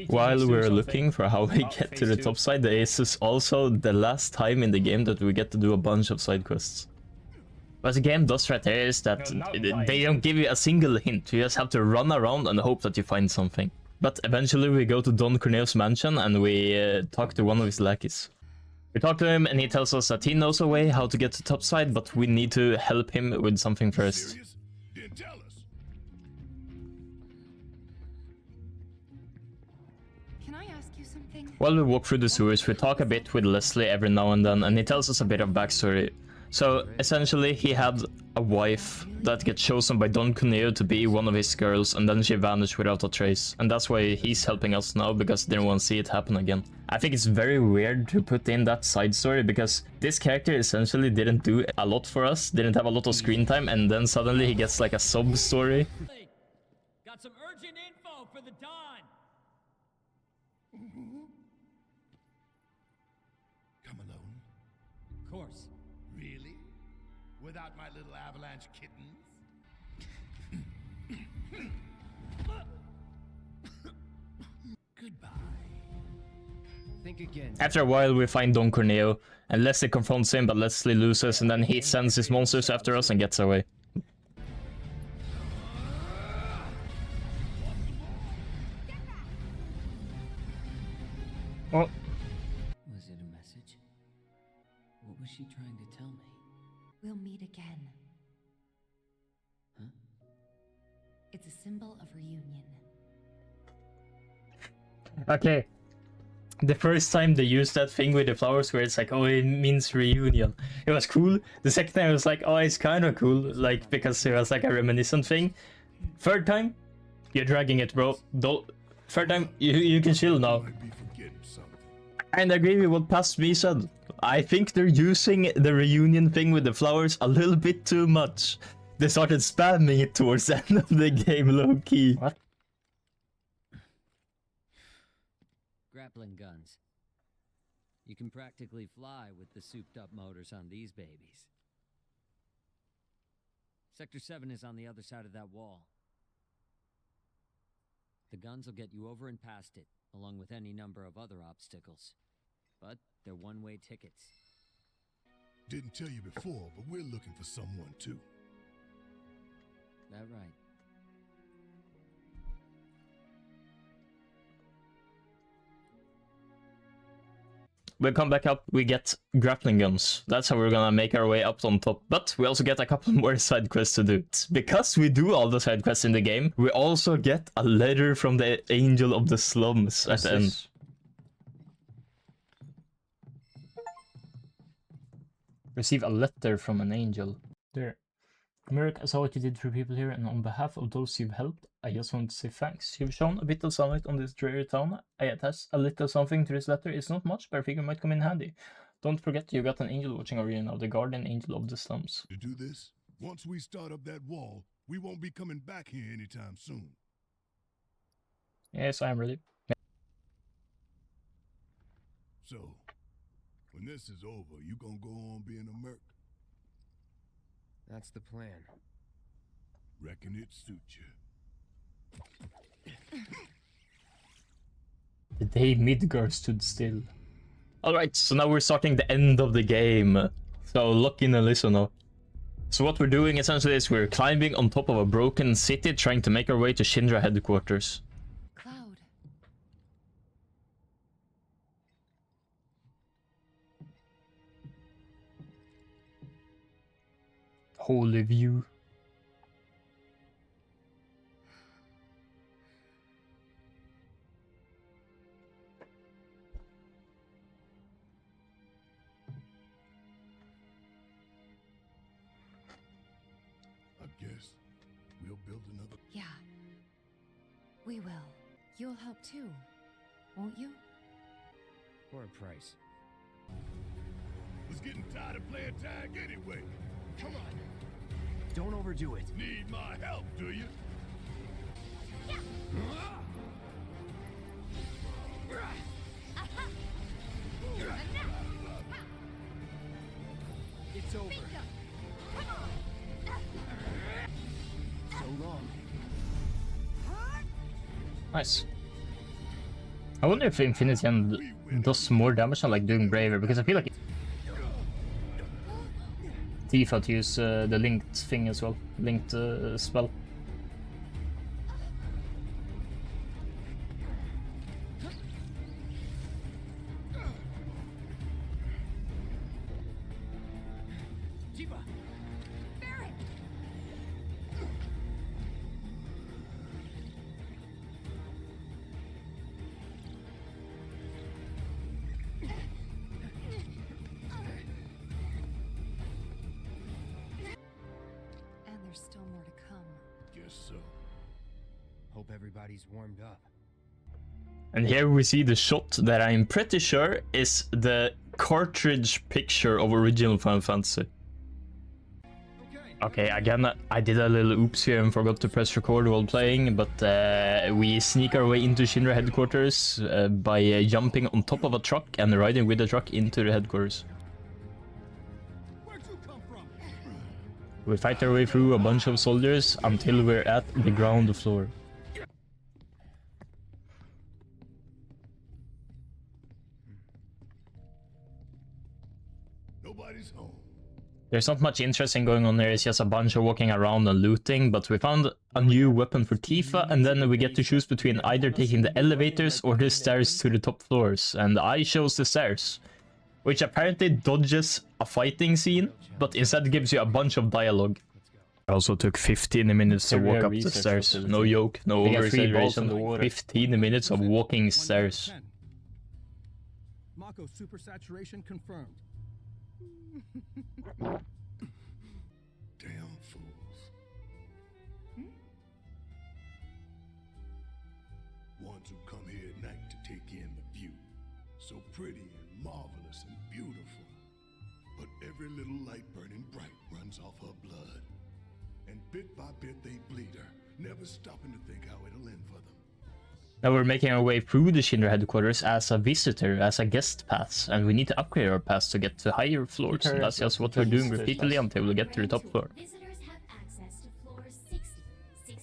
While we're looking for how we get to the top side, this is also the last time in the game that we get to do a bunch of side quests. What the game does right there is that they don't give you a single hint, you just have to run around and hope that you find something. But eventually we go to Don Corneo's mansion and we talk to one of his lackeys. We talk to him and he tells us that he knows a way how to get to top side, but we need to help him with something first. Then tell us. Can I ask you something? While we walk through the sewers, we talk a bit with Leslie every now and then, and he tells us a bit of backstory. So, essentially, he had a wife that gets chosen by Don Corneo to be one of his girls, and then she vanished without a trace. And that's why he's helping us now, because they don't want to see it happen again. I think it's very weird to put in that side story, because this character essentially didn't do a lot for us, didn't have a lot of screen time, and then suddenly he gets like a sub-story. Got some urgent info for the Don. Come alone. Of course. Really? Without my little avalanche kittens? Goodbye. Think again. After a while, we find Don Corneo, and Leslie confronts him, but Leslie loses, and then he sends his monsters after us and gets away. Oh. Was it a message? What was she trying to tell me? We'll meet again. Huh? It's a symbol of reunion. Okay. The first time they used that thing with the flowers where it's like, oh, it means reunion. It was cool. The second time I was like, oh, it's kind of cool. Like, because it was like a reminiscent thing. Third time, you're dragging it, bro. Third time, you can chill now. And I agree with what past me said. I think they're using the reunion thing with the flowers a little bit too much. They started spamming it towards the end of the game, low-key. What? Grappling guns. You can practically fly with the souped-up motors on these babies. Sector 7 is on the other side of that wall. The guns will get you over and past it, along with any number of other obstacles. But they're one-way tickets. Didn't tell you before, but we're looking for someone too. That right. We come back up, we get grappling guns. That's how we're gonna make our way up on top. But we also get a couple more side quests to do. Because we do all the side quests in the game, we also get a letter from the Angel of the Slums at the end. Receive a letter from an angel. There. Merrick, I saw what you did for people here, and on behalf of those you've helped, I just want to say thanks. You've shown a bit of sunlight on this dreary town. I attached a little something to this letter. It's not much, but I figure it might come in handy. Don't forget, you got an angel watching over you now, the guardian angel of the slums. To do this, once we start up that wall, we won't be coming back here anytime soon. Yes, I am ready. So, when this is over, you gonna go on being a merc? That's the plan. Reckon it suits you. The day Midgar stood still. Alright, so now we're starting the end of the game. So lock in and listen now. So what we're doing essentially is we're climbing on top of a broken city, trying to make our way to Shinra headquarters. Cloud. Holy view. Guess we'll build another. Yeah. We will. You'll help too, won't you? For a price. Was getting tired of playing tag anyway. Come on. Don't overdo it. Need my help, do you? It's over. So long. Nice. I wonder if Infinity End does more damage than like doing Braver, because I feel like Tifa to use the linked thing as well, linked spell. Hope everybody's warmed up. And here we see the shot that I'm pretty sure is the cartridge picture of original Final Fantasy. Okay, again, I did a little oops here and forgot to press record while playing, but we sneak our way into Shinra headquarters by jumping on top of a truck and riding with the truck into the headquarters. We fight our way through a bunch of soldiers until we're at the ground floor. Nobody's home. There's not much interesting going on there, it's just a bunch of walking around and looting, but we found a new weapon for Tifa, and then we get to choose between either taking the elevators or the stairs to the top floors, and I chose the stairs, which apparently dodges a fighting scene, but instead gives you a bunch of dialogue. I also took 15 minutes to walk up the stairs, no joke, no over-exaggeration, 15 minutes of walking stairs. Mako supersaturation confirmed. Damn fools. Ones who come here at night to take in the view. So pretty and marvelous and beautiful. But every little light burning bright runs off her blood. And bit by bit they bleed her, never stopping to think how it'll end for them. Now we're making our way through the Shinra headquarters as a visitor, as a guest pass, and we need to upgrade our pass to get to higher floors, and that's just what we're doing repeatedly until we get to the top floor.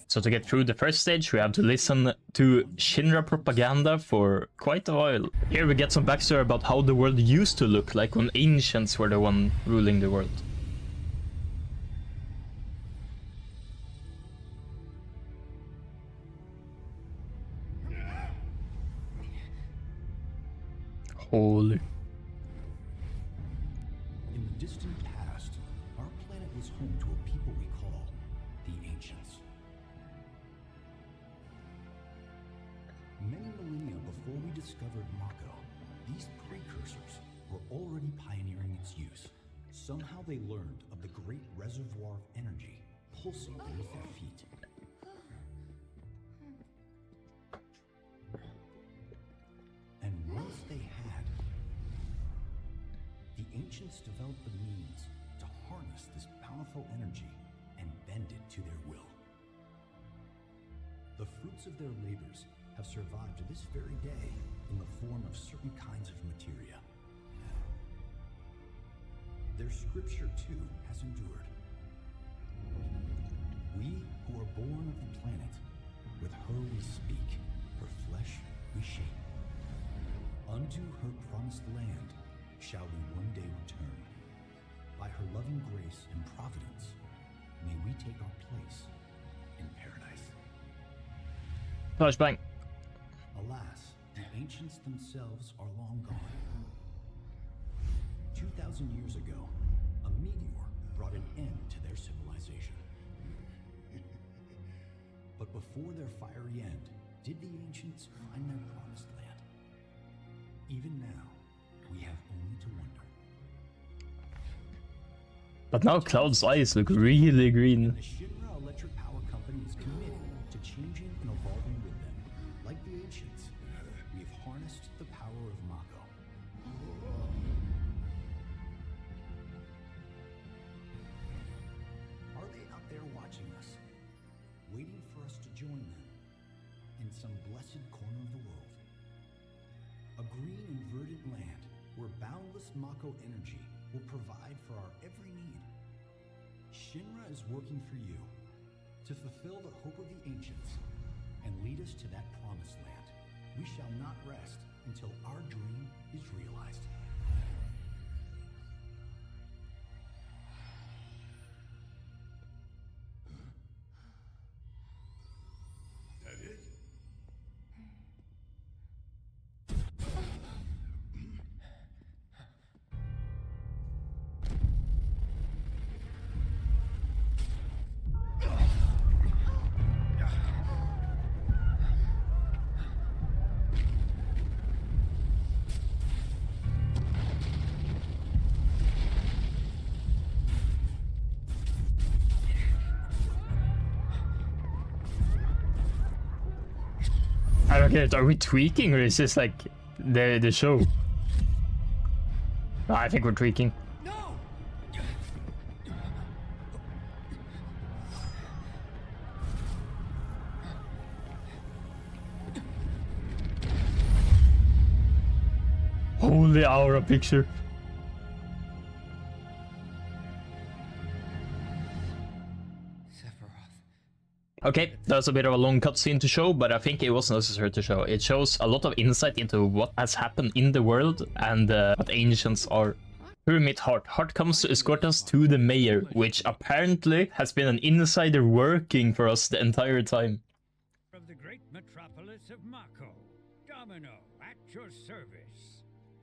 So to get through the first stage, we have to listen to Shinra propaganda for quite a while. Here we get some backstory about how the world used to look like when ancients were the one ruling the world. Holy. In the distant past, our planet was home to a people we call the Ancients. Many millennia before we discovered Mako, these precursors were already pioneering its use. Somehow they learned of the great reservoir of energy pulsing beneath their feet. And once they had, the Ancients developed the means to harness this bountiful energy and bend it to their will. The fruits of their labors have survived to this very day in the form of certain kinds of materia. scripture too has endured. We who are born of the planet, with her we speak, her flesh we shape. Unto her promised land shall we one day return. By her loving grace and providence, may we take our place in paradise. Flashbang. Alas, the ancients themselves are long gone. 2,000 years ago, a meteor brought an end to their civilization. But before their fiery end, did the ancients find their promised land? Even now, we have only to wonder. But now Cloud's eyes look really green. The Shinra Electric Power Company is committed to changing and evolving with them. Like the ancients, we've harnessed the power of Mako. Are they out there watching us, waiting for us to join them in some blessed corner of the world? A green and verdant land where boundless Mako energy will provide for our every need. Shinra is working for you to fulfill the hope of the ancients and lead us to that promised land. We shall not rest until our dream is realized. That it? I don't get it. Are we tweaking or is this like the show? I think we're tweaking. Holy aura picture. Okay, that's a bit of a long cutscene to show, but I think it was necessary to show. It shows a lot of insight into what has happened in the world and what ancients are. We meet Hart. Hart comes to escort us to the mayor, which apparently has been an insider working for us the entire time. Of the great metropolis of Mako, Domino, at your service.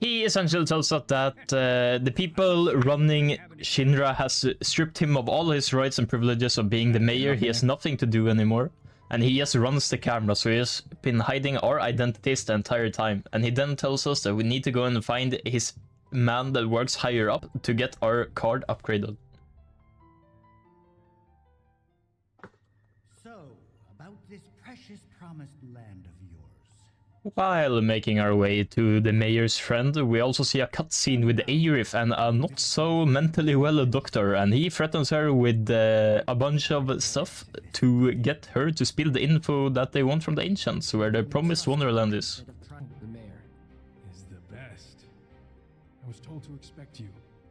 He essentially tells us that the people running Shinra has stripped him of all his rights and privileges of being the mayor. He has nothing to do anymore. And he just runs the camera, so he has been hiding our identities the entire time. And he then tells us that we need to go and find his man that works higher up to get our card upgraded. So, about this precious promised land of yours. While making our way to the mayor's friend, we also see a cutscene with Arif and a not so mentally well doctor, and he threatens her with a bunch of stuff to get her to spill the info that they want from the ancients, where the promised wonderland is. The mayor is the best. I was told to expect you.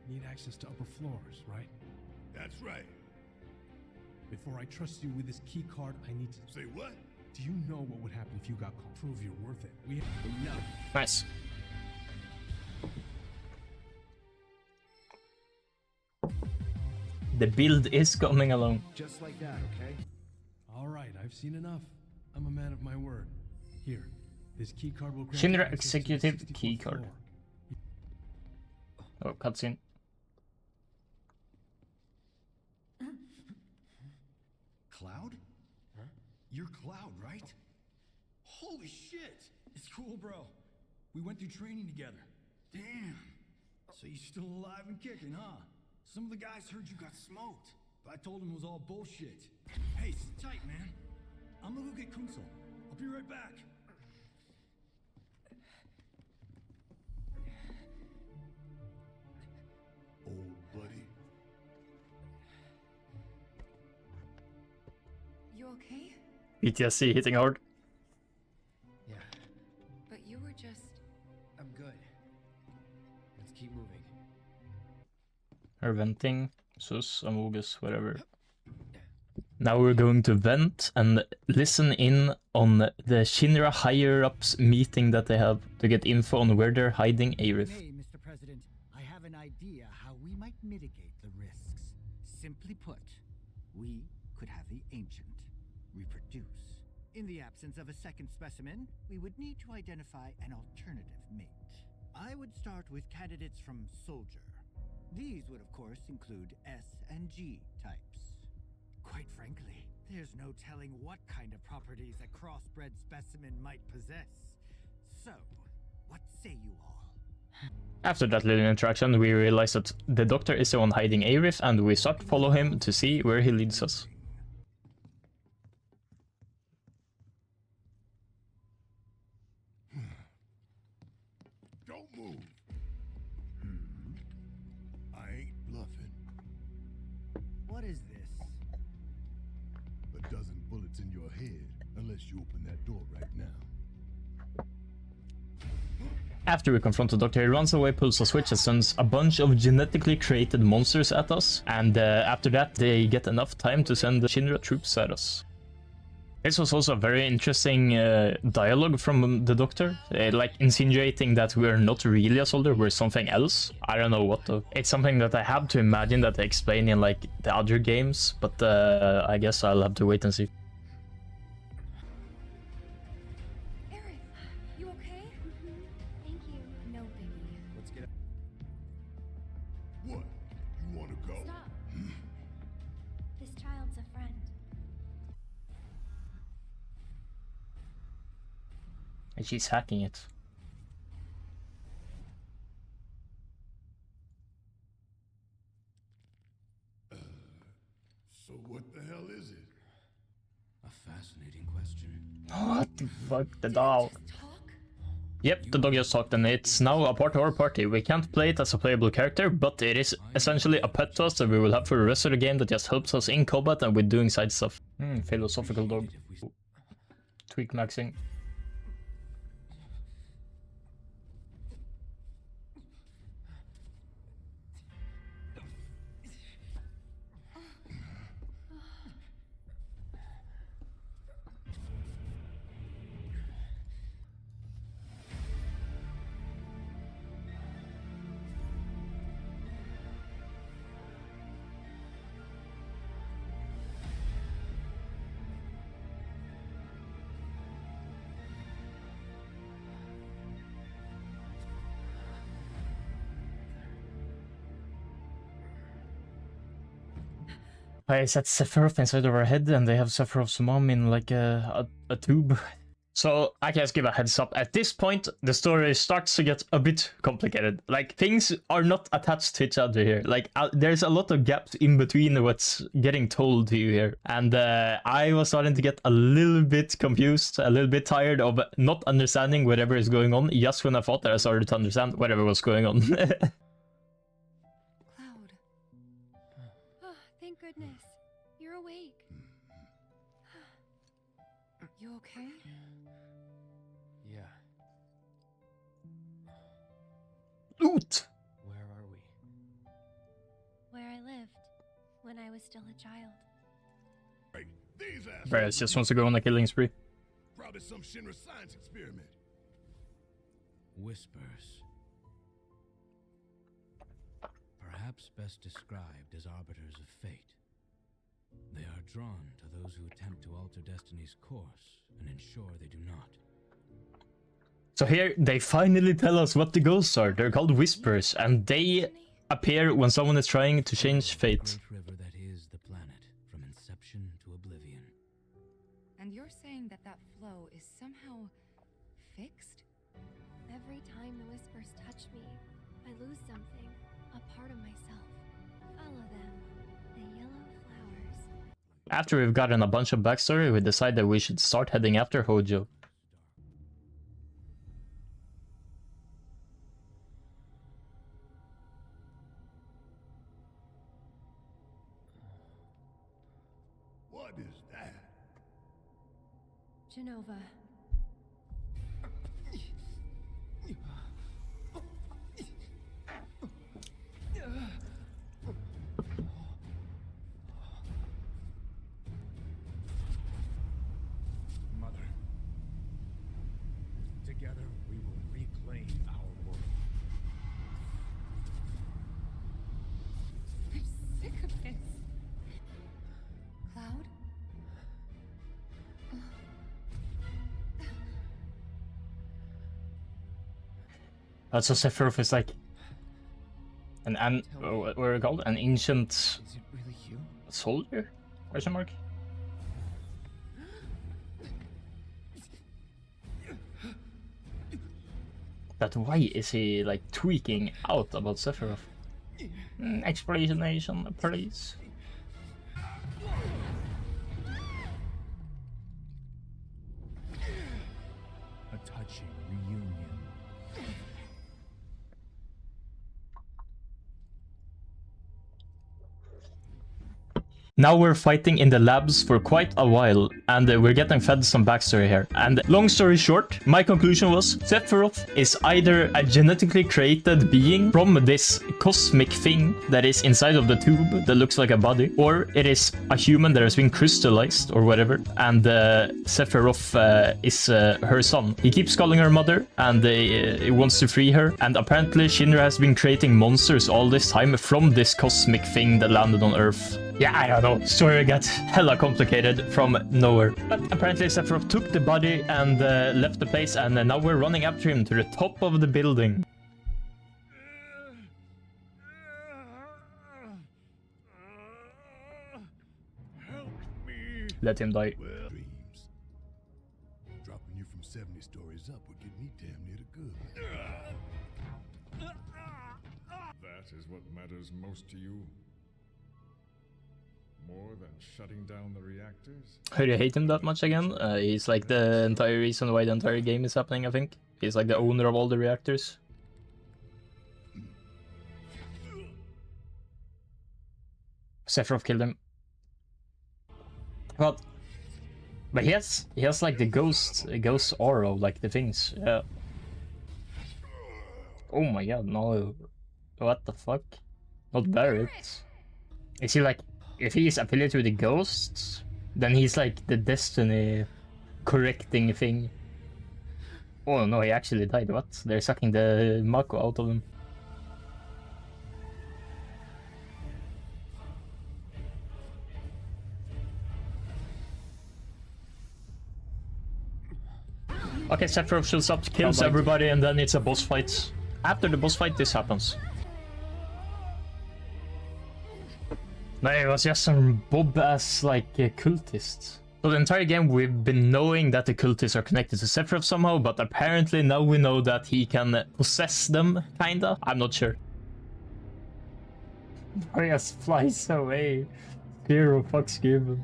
Need access to upper floors, right? That's right. Before I trust you with this key card, I need to... Say what? Do you know what would happen if you got caught? Prove you're worth it. We enough. Nice. The build is coming along. Just like that, okay? All right, I've seen enough. I'm a man of my word. Here, this key card will grant you Shinra access to the executive 64th key card. floor. Oh, cutscene. Cloud? Huh? You're Cloud, right? Holy shit! It's cool, bro. We went through training together. Damn! So you're still alive and kicking, huh? Some of the guys heard you got smoked, but I told them it was all bullshit. Hey, sit tight, man. I'm gonna go get Kunsel. I'll be right back. Old buddy. You okay? PTSD hitting hard. Yeah, But you were just... I'm good. Let's keep moving. Or venting. Sus, Amogus, whatever. Now we're going to vent and listen in on the Shinra higher-ups meeting that they have to get info on where they're hiding Aerith. Hey, Mr. President, I have an idea how we might mitigate the risks. Simply put, we could have the Ancient reproduce. In the absence of a second specimen, we would need to identify an alternative mate. I would start with candidates from Soldier. These would, of course, include S and G types. Quite frankly, there's no telling what kind of properties a crossbred specimen might possess. So, what say you all? After that little interaction, we realize that the Doctor is the one hiding Aerith, and we start to follow him to see where he leads us. Don't move. I ain't bluffing. What is this? A dozen bullets in your head, unless you open that door right now. After we confront the Doctor, he runs away, pulls a switch, and sends a bunch of genetically created monsters at us. And after that, they get enough time to send the Shinra troops at us. This was also a very interesting dialogue from the Doctor, like insinuating that we're not really a soldier, we're something else. I don't know what though. It's something that I have to imagine that they explain in like the other games, but I guess I'll have to wait and see. You okay? Thank you. No biggie. Let's get up. What? You want to go? Stop. This child's a friend. And she's hacking it. So what the hell is it? A fascinating question. What the fuck? The dog. Yep, the dog just talked, and it's now a part of our party. We can't play it as a playable character, but it is essentially a pet to us that we will have for the rest of the game that just helps us in combat and with doing side stuff. Philosophical dog. Tweak maxing. I set Sephiroth inside of our head, and they have Sephiroth's mom in like a tube. So I can just give a heads up. At this point, the story starts to get a bit complicated. Like, things are not attached to each other here. Like, there's a lot of gaps in between what's getting told to you here. And I was starting to get a little bit confused, a little bit tired of not understanding whatever is going on, just when I thought that I started to understand whatever was going on. Thank goodness. You're awake. You okay? Yeah. Loot! Where are we? Where I lived when I was still a child. Hey, these assholes. Barris just wants to go on a killing spree. Probably some Shinra science experiment. Whispers. Perhaps best described as arbiters of fate. They are drawn to those who attempt to alter destiny's course and ensure they do not. So here, they finally tell us what the ghosts are. They're called Whispers, and they appear when someone is trying to change fate. The great river that is the planet, from inception to oblivion. And you're saying that that flow is somehow fixed? Every time the whispers touch me, I lose something, a part of myself. Follow them, the yellow flowers. After we've gotten a bunch of backstory, we decide that we should start heading after Hojo. What is that? Genova. So Sephiroth is like what are called? An ancient Is it really you? soldier? Question mark. But why is he like tweaking out about Sephiroth? Explanation, please. A touching reunion. Now we're fighting in the labs for quite a while, and we're getting fed some backstory here. And long story short, my conclusion was Sephiroth is either a genetically created being from this cosmic thing that is inside of the tube that looks like a body, or it is a human that has been crystallized or whatever, and Sephiroth is her son. He keeps calling her mother, and he wants to free her, and apparently Shinra has been creating monsters all this time from this cosmic thing that landed on Earth. Yeah, I don't know. Story got hella complicated from nowhere. But apparently Sephiroth took the body and left the place, and now we're running after him to the top of the building. Help me. Let him die. Well, dreams. Dropping you from 70 stories up would get me damn near to good. That is what matters most to you? More than shutting down the reactors? Do you hate him that much again? He's like the entire reason why the entire game is happening, I think. He's like the owner of all the reactors. Sephiroth killed him. But he has like the ghost aura of like the things. Yeah. Oh my god, no. What the fuck? Not Barrett. Is he like, if he is affiliated with the ghosts, then he's like the destiny correcting thing. Oh no, he actually died. What? They're sucking the Mako out of him. Okay, Sephiroth shows up, kills everybody, and then it's a boss fight. After the boss fight, this happens. No, it was just some bob-ass, like, cultists. So the entire game we've been knowing that the cultists are connected to Sephiroth somehow, but apparently now we know that he can possess them, kinda. I'm not sure. Marias flies away. Hero fucks given.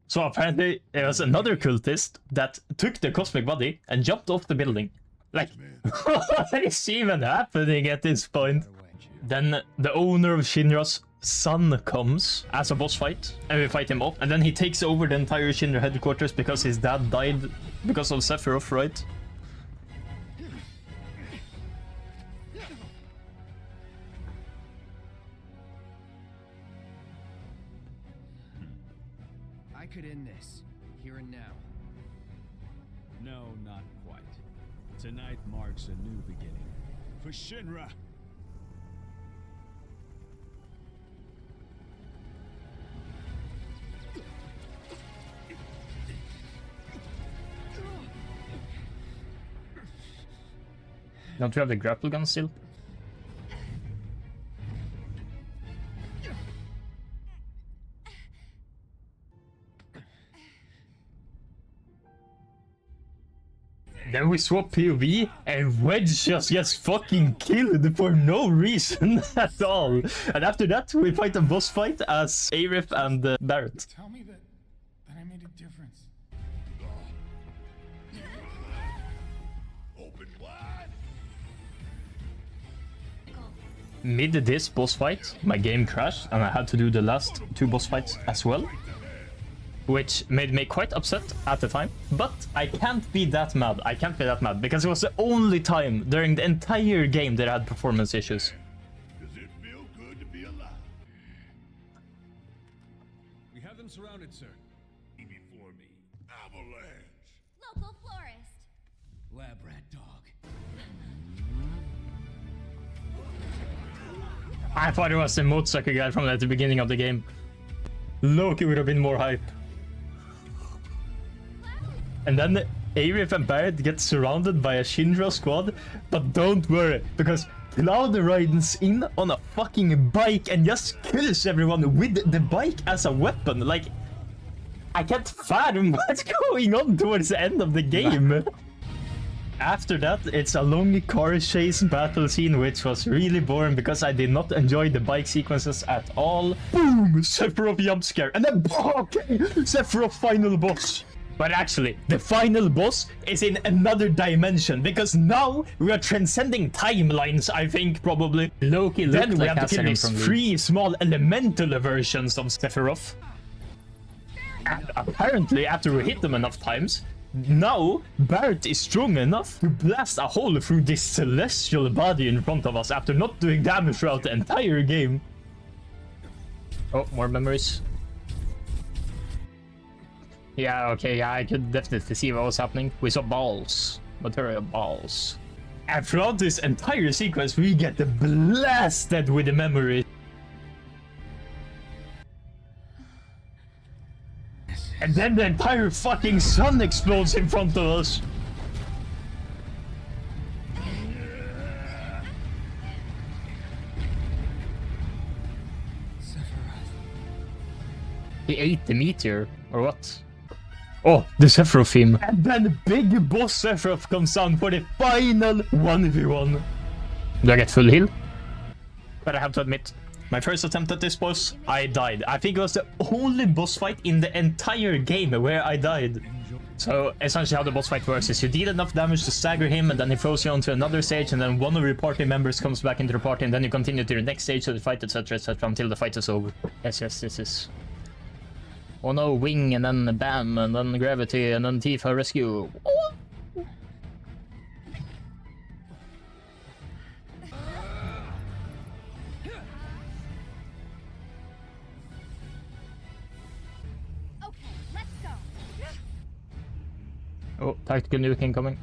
So apparently there was another cultist that took the cosmic body and jumped off the building. Like, what is even happening at this point? Then the owner of Shinra's son comes as a boss fight, and we fight him off. And then he takes over the entire Shinra headquarters because his dad died because of Sephiroth, right? I could end this, here and now. No, not quite. Tonight marks a new beginning. For Shinra! Don't you have the grapple gun still? Then we swap POV and Wedge just gets fucking killed for no reason at all. And after that we fight a boss fight as Aerith and Barrett. Tell me that I made a difference. Oh, Mid this boss fight, my game crashed and I had to do the last 2 boss fights as well, which made me quite upset at the time. But I can't be that mad. I can't be that mad because it was the only time during the entire game that I had performance issues. Does it feel good to be alive? We have them surrounded, sir. Before me. Avalanche. Local florist. Lab rat dog. I thought it was the Moatsucker guy from at the beginning of the game. Loki would have been more hype. And then Arif and Barrett get surrounded by a Shinra squad, but don't worry, because Cloud rides in on a fucking bike and just kills everyone with the bike as a weapon. Like, I can't fathom what's going on towards the end of the game. After that, it's a long car chase battle scene, which was really boring because I did not enjoy the bike sequences at all. Boom! Sephiroth jump scare, and then okay, Sephiroth final boss. But actually, the final boss is in another dimension because now we are transcending timelines, I think, probably. Loki looked then we like have to kill these 3 small elemental versions of Sephiroth. And apparently, after we hit them enough times, now Barrett is strong enough to blast a hole through this celestial body in front of us after not doing damage throughout the entire game. Oh, more memories. Yeah, okay, yeah, I could definitely see what was happening. We saw balls. Material balls. And throughout this entire sequence, we get blasted with the memory. And then the entire fucking sun explodes in front of us. He ate the meteor, or what? Oh, the Sephiroth theme. And then big boss Sephiroth comes down for the final 1v1. Do I get full heal? But I have to admit, my first attempt at this boss, I died. I think it was the only boss fight in the entire game where I died. So essentially how the boss fight works is you deal enough damage to stagger him, and then he throws you onto another stage, and then one of your party members comes back into the party, and then you continue to the next stage of the fight, etc, etc, until the fight is over. Yes, this is... Oh no, wing, and then bam, and then gravity, and then Tifa rescue. Oh. Oh, tactical nuke incoming.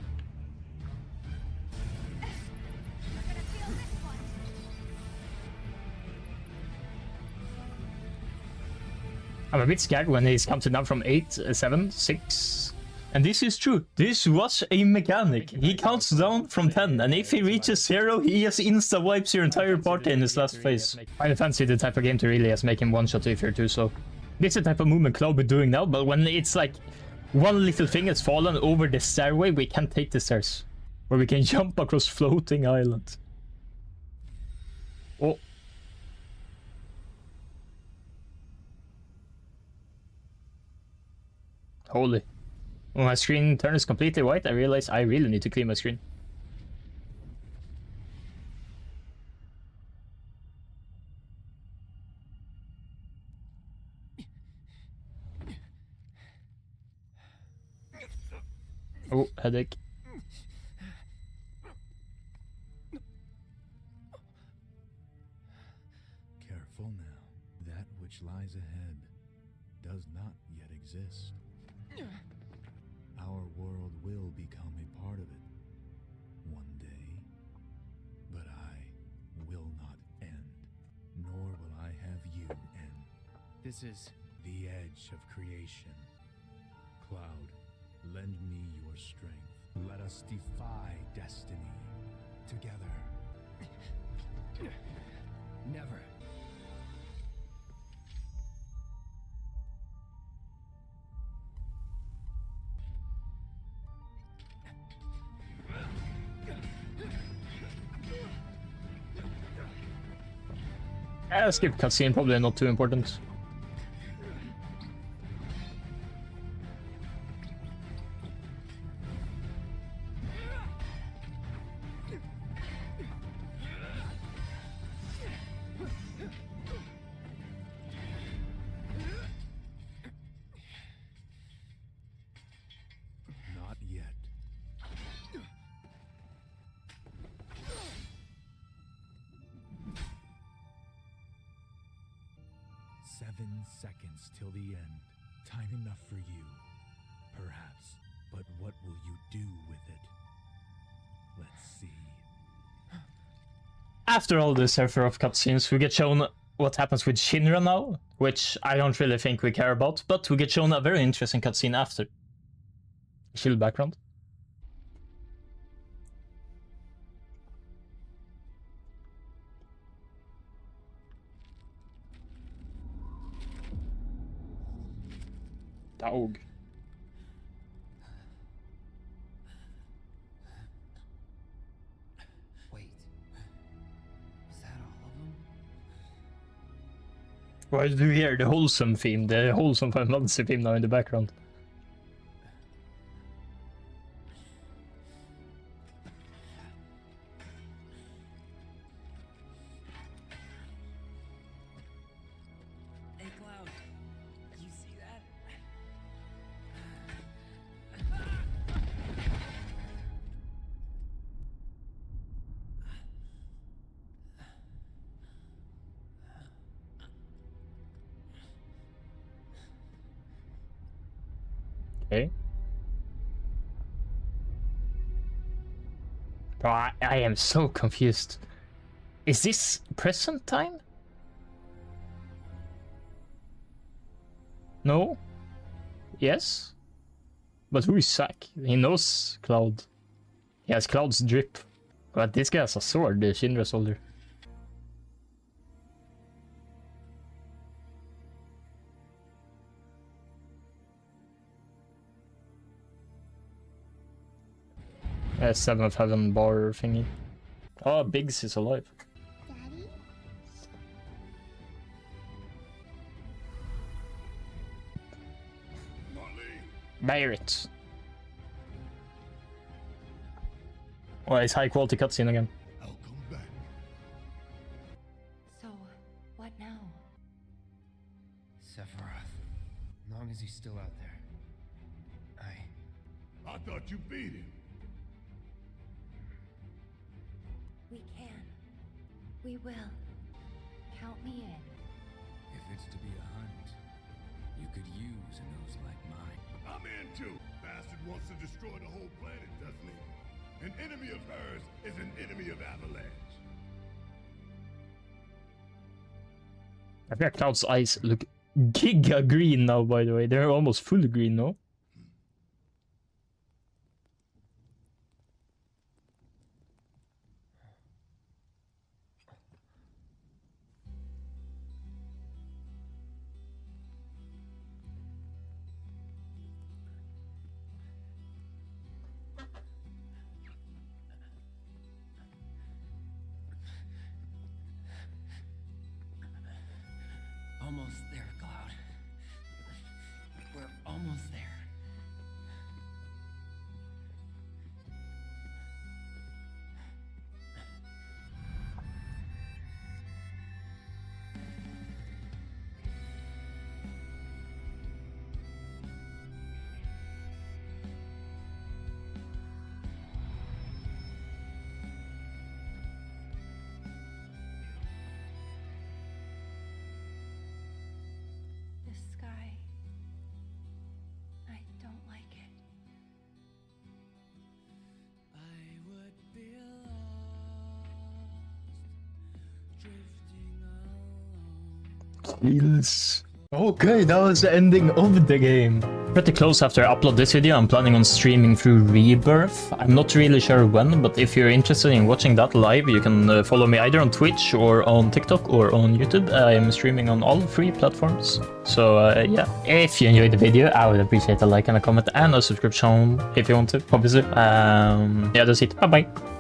I'm a bit scared when he's counting down from 8, 7, 6. And this is true. This was a mechanic. He counts down from 10, and if he reaches 0, he just insta-wipes your entire party in his last phase. Final Fantasy the type of game to really just make him one-shot if you're too slow. This is the type of movement Cloud be doing now, but when it's like one little thing has fallen over the stairway, we can't take the stairs. Or we can jump across floating islands. Oh. Holy. When my screen turns completely white, I realize I really need to clean my screen. Oh, headache. Careful now. That which lies ahead does not yet exist. Our world will become a part of it one day, but I will not end, nor will I have you end. This is the edge of creation. Cloud, lend me your strength. Let us defy destiny together. never. Skip cutscene, probably not too important. 7 seconds till the end. Time enough for you, perhaps. But what will you do with it? Let's see. After all the Sephiroth cutscenes, we get shown what happens with Shinra now, which I don't really think we care about, but we get shown a very interesting cutscene after. Chill background. Dog. Wait. Was that all of them? Why do you hear the wholesome theme, the wholesome Final Fantasy theme now in the background? Hey, Cloud. You see that? Okay. Bro, I am so confused. Is this present time? No? Yes? But who is Zack? He knows Cloud. He has Cloud's drip. But this guy has a sword, the Shinra soldier. A 7th Heaven bar thingy. Oh, Biggs is alive. Daddy? Barrett. Oh, it's high quality cutscene again. I'll come back. So, what now? Sephiroth. As long as he's still out there. I thought you beat him. We can. We will. Count me in. If it's to be a hunt, you could use a nose like mine. I'm in too. Bastard wants to destroy the whole planet, doesn't he? An enemy of hers is an enemy of Avalanche. I think Cloud's eyes look giga green now, by the way. They're almost full green, no? Almost there, Cloud. We're almost there. The sky. I don't like it. I would be lost, drifting alone. Feels. Okay, that was the ending of the game. Pretty close after I upload this video. I'm planning on streaming through Rebirth. I'm not really sure when, but if you're interested in watching that live, you can follow me either on Twitch or on TikTok or on YouTube. I am streaming on all 3 platforms. So yeah, if you enjoyed the video, I would appreciate a like and a comment and a subscription if you want to, obviously. Yeah, that's it. Bye bye.